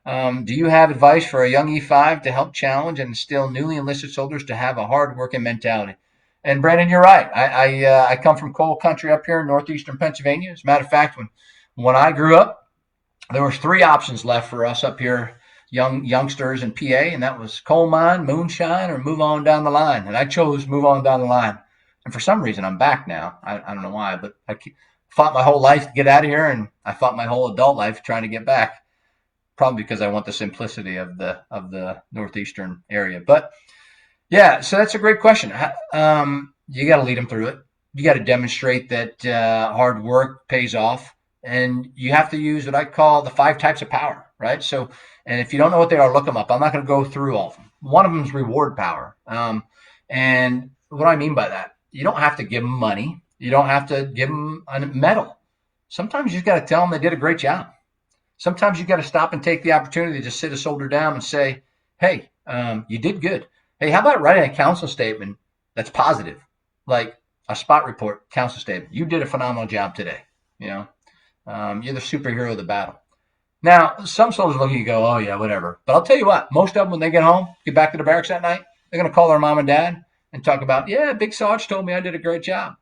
Do you have advice for a young E5 to help challenge and instill newly enlisted soldiers to have a hard-working mentality? And Brandon, you're right. I come from coal country up here in northeastern Pennsylvania. As a matter of fact, when I grew up, there was 3 options left for us up here, youngsters in PA, and that was coal mine, moonshine, or move on down the line. And I chose move on down the line. And for some reason, I'm back now. I don't know why, but I fought my whole life to get out of here, and I fought my whole adult life trying to get back. Probably because I want the simplicity of the northeastern area. But yeah, so that's a great question. You got to lead them through it. You got to demonstrate that hard work pays off, and you have to use what I call the 5 types of power, right? So, and if you don't know what they are, look them up. I'm not going to go through all of them. One of them is reward power, and what do I mean by that? You don't have to give them money. You don't have to give them a medal. Sometimes you just got to tell them they did a great job. Sometimes you got to stop and take the opportunity to sit a soldier down and say, hey, you did good. Hey, how about writing a council statement that's positive, like a spot report council statement? You did a phenomenal job today. You're the superhero of the battle. Now, some soldiers look at you and go, oh, yeah, whatever. But I'll tell you what, most of them, when they get home, get back to the barracks that night, they're going to call their mom and dad and talk about, yeah, Big Sarge told me I did a great job.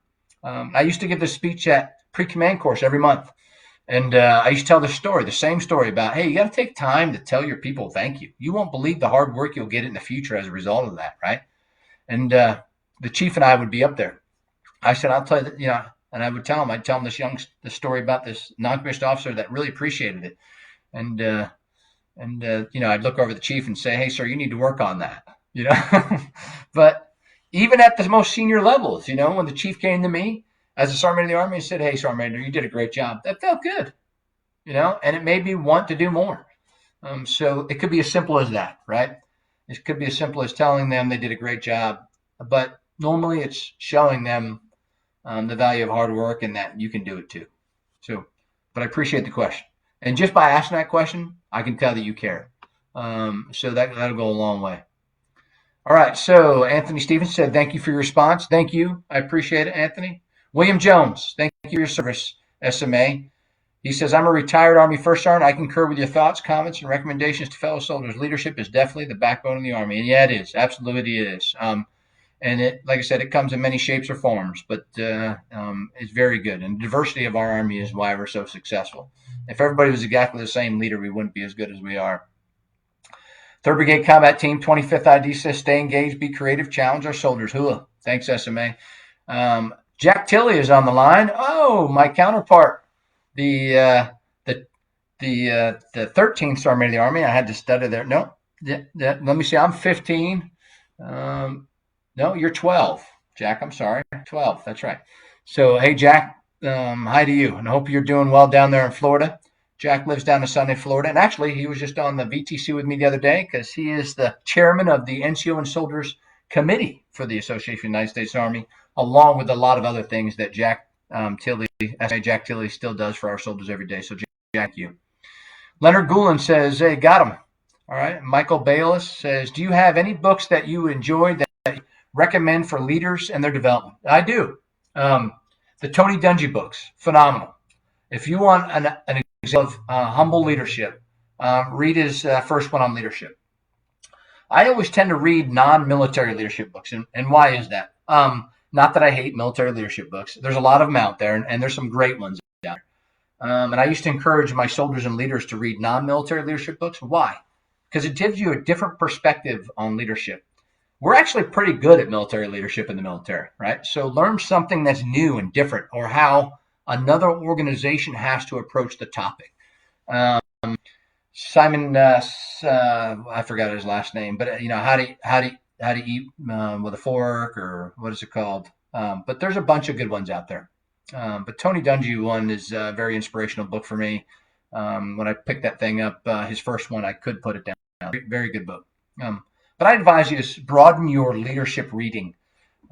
I used to give this speech at pre-command course every month. And I used to tell the same story about, hey, you got to take time to tell your people thank you. You won't believe the hard work you'll get in the future as a result of that, right? And the chief and I would be up there. I said, I'll tell you, And I'd tell them the story about this non-commissioned officer that really appreciated it. And I'd look over the chief and say, hey, sir, you need to work on that, But even at the most senior levels, when the chief came to me as a sergeant of the Army and said, hey, Sergeant Major, you did a great job, that felt good, and it made me want to do more. So it could be as simple as that, right? It could be as simple as telling them they did a great job, but normally it's showing them the value of hard work and that you can do it too. So, but I appreciate the question. And just by asking that question, I can tell that you care. So that'll go a long way. All right. So Anthony Stevens said, thank you for your response. Thank you. I appreciate it, Anthony. William Jones, thank you for your service, SMA. He says, I'm a retired Army First Sergeant. I concur with your thoughts, comments, and recommendations to fellow soldiers. Leadership is definitely the backbone of the Army. And yeah, it is. Absolutely it is. And it, like I said, it comes in many shapes or forms, but it's very good. And the diversity of our Army is why we're so successful. If everybody was exactly the same leader, we wouldn't be as good as we are. 3rd Brigade Combat Team, 25th ID says, stay engaged, be creative, challenge our soldiers. Hula. Thanks, SMA. Jack Tilley is on the line. Oh, my counterpart, the 13th Sergeant of the Army. I had to study there. No, let me see. I'm 15. No, you're 12, Jack. I'm sorry. 12. That's right. So, hey, Jack, hi to you. And I hope you're doing well down there in Florida. Jack lives down in sunny Florida. And actually, he was just on the VTC with me the other day because he is the chairman of the NCO and Soldiers Committee for the Association of the United States Army, along with a lot of other things that Jack Tilley still does for our soldiers every day. So, Jack, thank you. Leonard Goulin says, hey, got him. All right. Michael Bayless says, do you have any books that you enjoyed that you recommend for leaders and their development? I do. The Tony Dungy books, phenomenal. If you want an example of humble leadership, read his first one on leadership. I always tend to read non-military leadership books. And why is that? Not that I hate military leadership books. There's a lot of them out there, and there's some great ones out there. And I used to encourage my soldiers and leaders to read non-military leadership books. Why? Because it gives you a different perspective on leadership. We're actually pretty good at military leadership in the military, right? So learn something that's new and different, or how another organization has to approach the topic. Simon, I forgot his last name, but how to eat with a fork, or what is it called? But there's a bunch of good ones out there. But Tony Dungy one is a very inspirational book for me. When I picked that thing up, his first one, I could put it down. Very good book. But I advise you to broaden your leadership reading.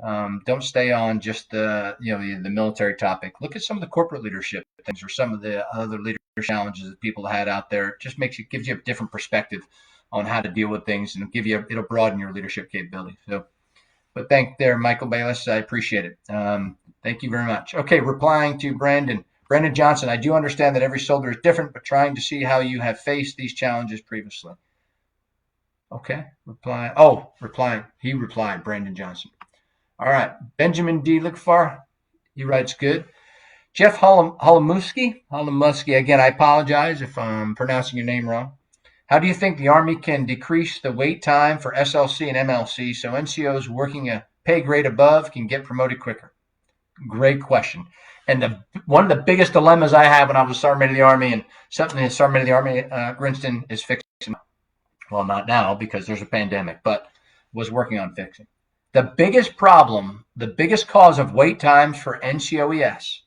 Don't stay on just the military topic. Look at some of the corporate leadership things, or some of the other leadership challenges that people had out there. It just gives you a different perspective on how to deal with things, and it'll broaden your leadership capability. So, but thank there, Michael Bayless. I appreciate it. Thank you very much. Okay, replying to Brandon Johnson. I do understand that every soldier is different, but trying to see how you have faced these challenges previously. Okay, replying. He replied, Brandon Johnson. All right, Benjamin D. Lickfar, he writes good. Jeff Holomuski, again, I apologize if I'm pronouncing your name wrong. How do you think the Army can decrease the wait time for SLC and MLC so NCOs working a pay grade above can get promoted quicker? Great question. And one of the biggest dilemmas I had when I was Sergeant of the Army, and something the Sergeant of the Army, Grinston, is fixing. Well, not now because there's a pandemic, but was working on fixing. The biggest problem, the biggest cause of wait times for NCOES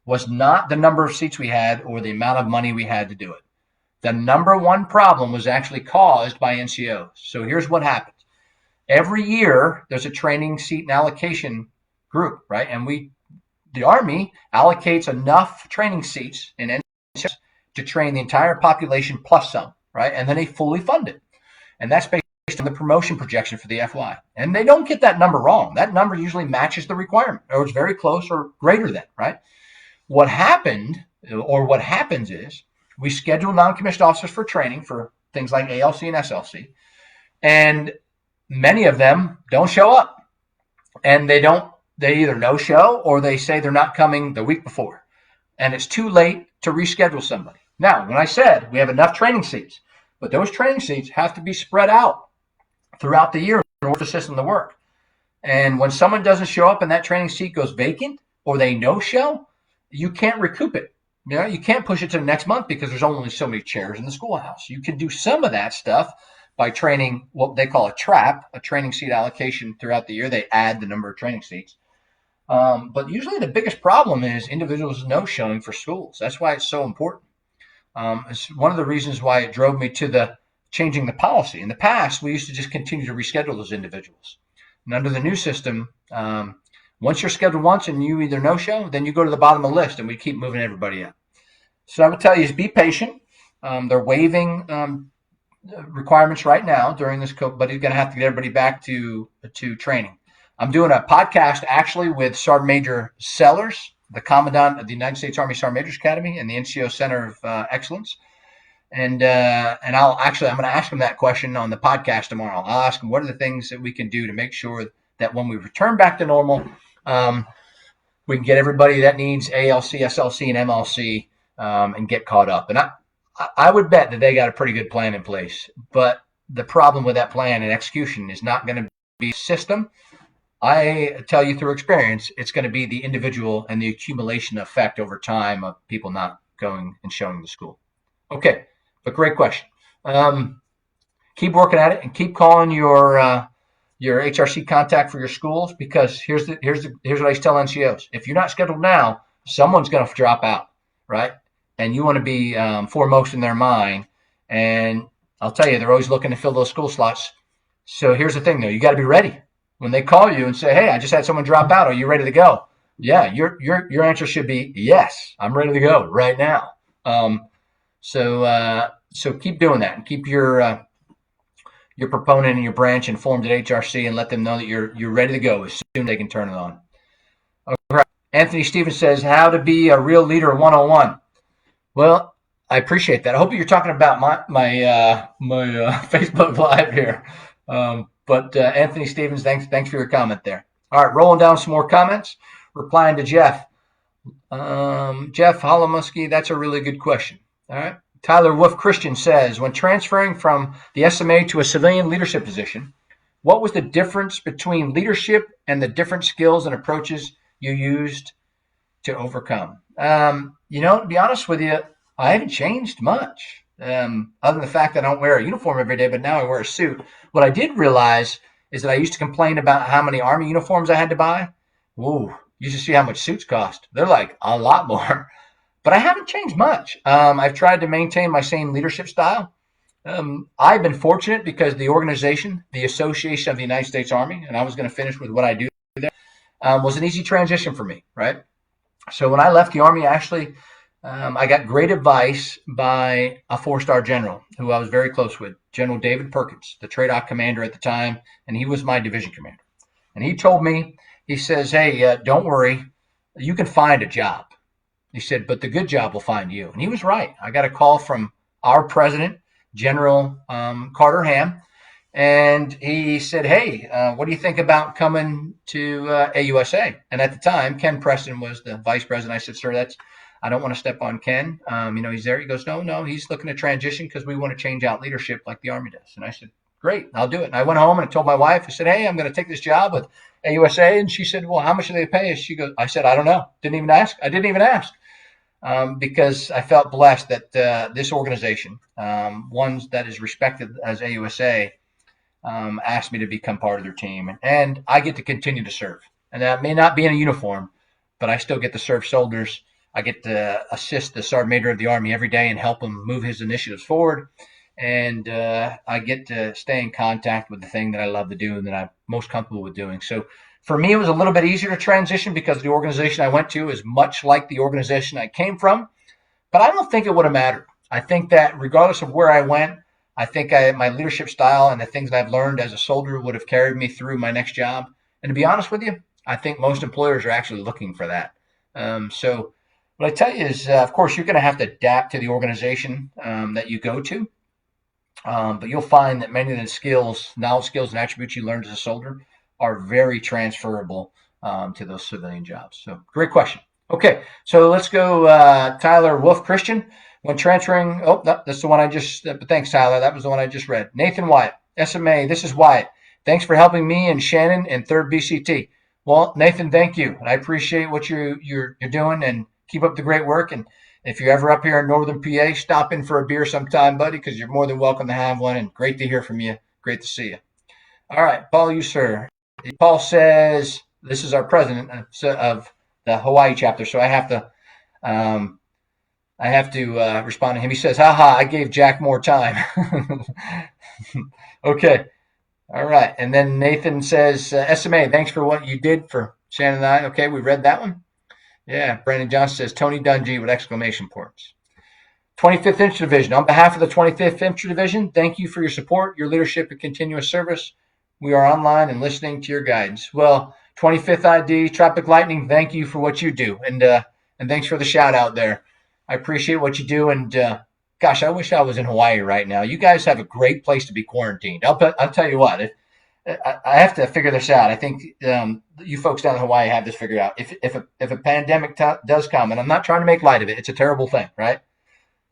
was not the number of seats we had or the amount of money we had to do it. The number one problem was actually caused by NCOs. So here's what happens. Every year, there's a training seat and allocation group, right? And the Army allocates enough training seats in NCOs to train the entire population plus some, right? And then they fully fund it. And that's based on the promotion projection for the FY. And they don't get that number wrong. That number usually matches the requirement, or it's very close or greater than, right? What happens is we schedule non-commissioned officers for training for things like ALC and SLC, and many of them don't show up. And they either no show or they say they're not coming the week before. And it's too late to reschedule somebody. Now, when I said we have enough training seats, but those training seats have to be spread out throughout the year in order for the system to work. And when someone doesn't show up and that training seat goes vacant, or they no-show, you can't recoup it. You can't push it to the next month because there's only so many chairs in the schoolhouse. You can do some of that stuff by training what they call a trap, a training seat allocation throughout the year. They add the number of training seats. But usually the biggest problem is individuals no-showing for schools. That's why it's so important. It's one of the reasons why it drove me to changing the policy. In the past, we used to just continue to reschedule those individuals. And under the new system, once you're scheduled once and you either no-show, then you go to the bottom of the list and we keep moving everybody up. So I would tell you is be patient. They're waiving requirements right now during this COVID, but he's going to have to get everybody back to training. I'm doing a podcast actually with Sergeant Major Sellers, the Commandant of the United States Army Sergeant Majors Academy and the NCO Center of Excellence. And I'm going to ask him that question on the podcast tomorrow. I'll ask him what are the things that we can do to make sure that when we return back to normal, we can get everybody that needs ALC, SLC, and MLC and get caught up. And I would bet that they got a pretty good plan in place. But the problem with that plan and execution is not going to be system. I tell you through experience, it's going to be the individual and the accumulation effect over time of people not going and showing the school. Okay, but great question. Keep working at it and keep calling your HRC contact for your schools, because here's what I tell NCOs. If you're not scheduled now, someone's going to drop out, right? And you want to be foremost in their mind. And I'll tell you, they're always looking to fill those school slots. So here's the thing, though. You got to be ready. When they call you and say, hey, I just had someone drop out. Are you ready to go? Yeah, your answer should be, yes, I'm ready to go right now. So keep doing that and keep your proponent and your branch informed at HRC and let them know that you're ready to go as soon as they can turn it on. Okay. Anthony Stevens says, how to be a real leader 101. Well, I appreciate that. I hope you're talking about my Facebook Live here. But Anthony Stevens, thanks for your comment there. All right, rolling down some more comments. Replying to Jeff. Jeff Holomusky, that's a really good question. All right. Tyler Wolf Christian says, when transferring from the SMA to a civilian leadership position, what was the difference between leadership and the different skills and approaches you used to overcome? To be honest with you, I haven't changed much. Other than the fact that I don't wear a uniform every day, but now I wear a suit. What I did realize is that I used to complain about how many Army uniforms I had to buy. Whoa, you should see how much suits cost. They're like a lot more. But I haven't changed much. I've tried to maintain my same leadership style. I've been fortunate because the organization, the Association of the United States Army, and I was going to finish with what I do there, was an easy transition for me, right? So when I left the Army, actually, I got great advice by a 4-star general who I was very close with, General David Perkins, the TRADOC commander at the time, and he was my division commander. And he told me, he says, hey, don't worry, you can find a job. He said, but the good job will find you. And he was right. I got a call from our president, General Carter Ham, and he said, hey, what do you think about coming to AUSA? And at the time, Ken Preston was the vice president. I said, sir, I don't want to step on Ken. He's there. He goes, no, he's looking to transition because we want to change out leadership like the Army does. And I said, great, I'll do it. And I went home and I told my wife, I said, hey, I'm going to take this job with AUSA. And she said, well, how much do they pay us? I said, I don't know. Didn't even ask. I didn't even ask because I felt blessed that this organization, one that is respected as AUSA, asked me to become part of their team. And I get to continue to serve. And that may not be in a uniform, but I still get to serve soldiers. I get to assist the Sergeant Major of the Army every day and help him move his initiatives forward. And I get to stay in contact with the thing that I love to do and that I'm most comfortable with doing. So for me, it was a little bit easier to transition because the organization I went to is much like the organization I came from. But I don't think it would have mattered. I think that regardless of where I went, I think my leadership style and the things that I've learned as a soldier would have carried me through my next job. And to be honest with you, I think most employers are actually looking for that. So what I tell you is, of course, you're going to have to adapt to the organization that you go to. But you'll find that many of the knowledge, skills, and attributes you learned as a soldier are very transferable to those civilian jobs. So great question. Okay, so let's go Tyler Wolf Christian. When transferring, that's the one I just, thanks, Tyler. That was the one I just read. Nathan Wyatt, SMA, this is Wyatt. Thanks for helping me and Shannon in 3rd BCT. Well, Nathan, thank you. I appreciate what you're doing, and keep up the great work. And if you're ever up here in Northern PA, stop in for a beer sometime, buddy, because you're more than welcome to have one. And great to hear from you. Great to see you. All right, Paul, you sir. Paul says this is our president of the Hawaii chapter, so um, I have to respond to him. He says, "Haha, I gave Jack more time." Okay. All right. And then Nathan says, SMA, thanks for what you did for Shannon and I. Okay, we read that one. Yeah. Brandon Johnson says, Tony Dungy with exclamation points. 25th Infantry Division. On behalf of the 25th Infantry Division, thank you for your support, your leadership, and continuous service. We are online and listening to your guidance. Well, 25th ID, Tropic Lightning, thank you for what you do. And thanks for the shout out there. I appreciate what you do. And gosh, I wish I was in Hawaii right now. You guys have a great place to be quarantined. I'll tell you what. I have to figure this out. I think you folks down in Hawaii have this figured out. If a pandemic does come, and I'm not trying to make light of it, it's a terrible thing, right?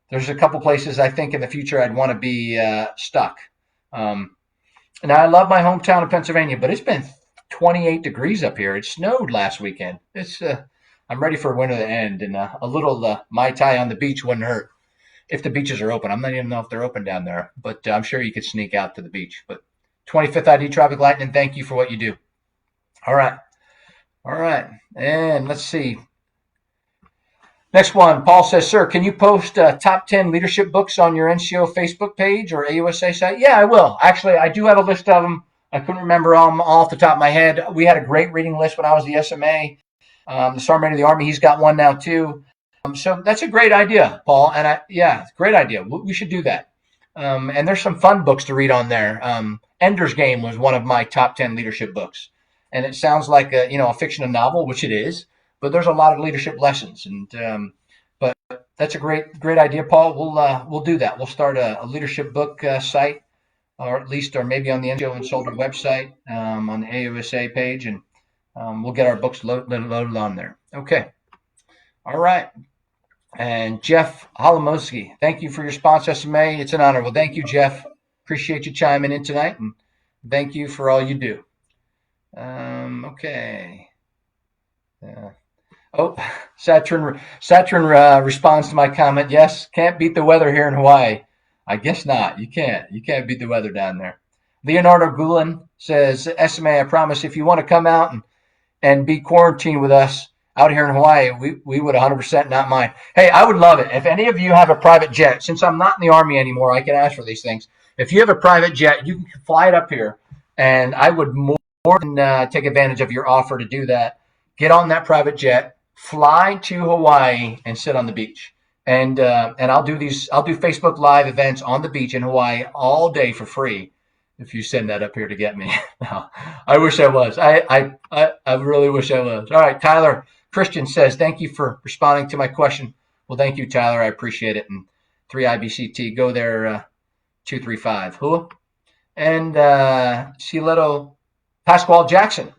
There's a couple places I think in the future I'd want to be stuck. And I love my hometown of Pennsylvania, but it's been 28 degrees up here. It snowed last weekend. I'm ready for winter to end, and a little Mai Tai on the beach wouldn't hurt. If the beaches are open. I'm not even know if they're open down there, but I'm sure you could sneak out to the beach. But 25th ID Tropic Lightning, thank you for what you do. All right. And let's see. Next one, Paul says, sir, can you post top 10 leadership books on your NCO Facebook page or AUSA site? Yeah, I will. Actually, I do have a list of them. I couldn't remember them all off the top of my head. We had a great reading list when I was the SMA. The Sergeant of the Army, he's got one now too. So that's a great idea, Paul. And great idea. We should do that. And there's some fun books to read on there. Ender's Game was one of my top 10 leadership books. And it sounds like a fictional novel, which it is, but there's a lot of leadership lessons. And but that's a great idea, Paul. We'll do that. We'll start a leadership book site, or maybe on the NCO and Soldier website, on the AUSA page, and we'll get our books loaded on there. Okay. All right. And Jeff Holomoski, thank you for your response, SMA. It's an honor. Well, thank you, Jeff. Appreciate you chiming in tonight, and thank you for all you do. Okay. Saturn responds to my comment. Yes, can't beat the weather here in Hawaii. I guess not. You can't beat the weather down there. Leonardo Gulen says, SMA, I promise if you want to come out and be quarantined with us out here in Hawaii, we would 100% not mind. Hey, I would love it. If any of you have a private jet, since I'm not in the Army anymore, I can ask for these things. If you have a private jet, you can fly it up here, and I would more than take advantage of your offer to do that. Get on that private jet, fly to Hawaii, and sit on the beach. And I'll do Facebook Live events on the beach in Hawaii all day for free if you send that up here to get me. No, I wish I was. I really wish I was. All right, Tyler Christian says, thank you for responding to my question. Well, thank you, Tyler. I appreciate it. And 3IBCT, go there, 235. Who? And Cileto Pasquale Jackson,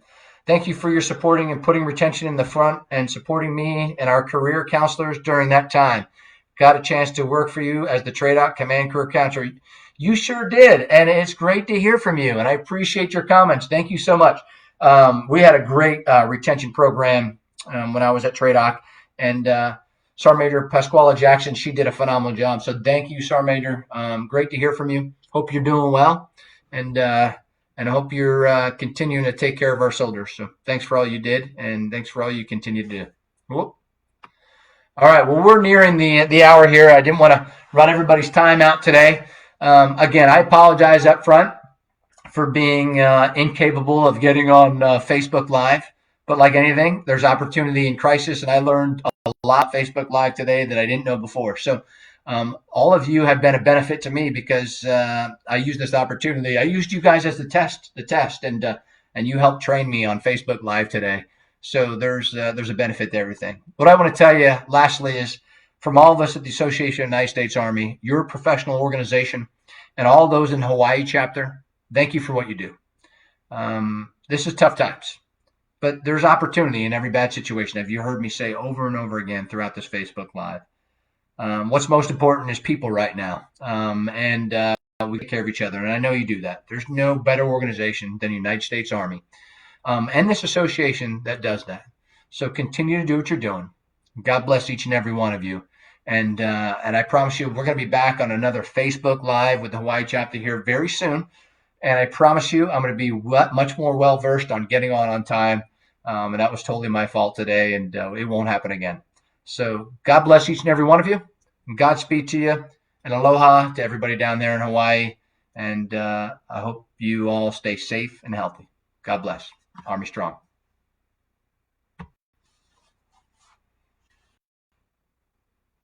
thank you for your supporting and putting retention in the front and supporting me and our career counselors during that time. Got a chance to work for you as the TRADOC Command Career Counselor. You sure did, and it's great to hear from you, and I appreciate your comments. Thank you so much. We had a great retention program when I was at TRADOC, and Sergeant Major Pasquale Jackson, she did a phenomenal job. So thank you, Sergeant Major. Great to hear from you. Hope you're doing well, and I hope you're continuing to take care of our soldiers. So thanks for all you did, and thanks for all you continue to do. Whoop. All right, well, we're nearing the hour here. I didn't want to run everybody's time out today. Again, I apologize up front for being incapable of getting on Facebook Live. But like anything, there's opportunity in crisis, and I learned a lot Facebook Live today that I didn't know before. So all of you have been a benefit to me because I used this opportunity. I used you guys as the test, and you helped train me on Facebook Live today. So there's a benefit to everything. What I want to tell you lastly is, from all of us at the Association of the United States Army, your professional organization, and all those in Hawaii Chapter, thank you for what you do. This is tough times, but there's opportunity in every bad situation. Have you heard me say over and over again throughout this Facebook Live? What's most important is people right now, and we take care of each other, and I know you do that. There's no better organization than the United States Army. and this association that does that. So continue to do what you're doing. God bless each and every one of you. And I promise you, we're going to be back on another Facebook Live with the Hawaii Chapter here very soon. And I promise you, I'm going to be much more well-versed on getting on time. And that was totally my fault today, and it won't happen again. So God bless each and every one of you. And Godspeed to you. And aloha to everybody down there in Hawaii. And I hope you all stay safe and healthy. God bless. Army strong.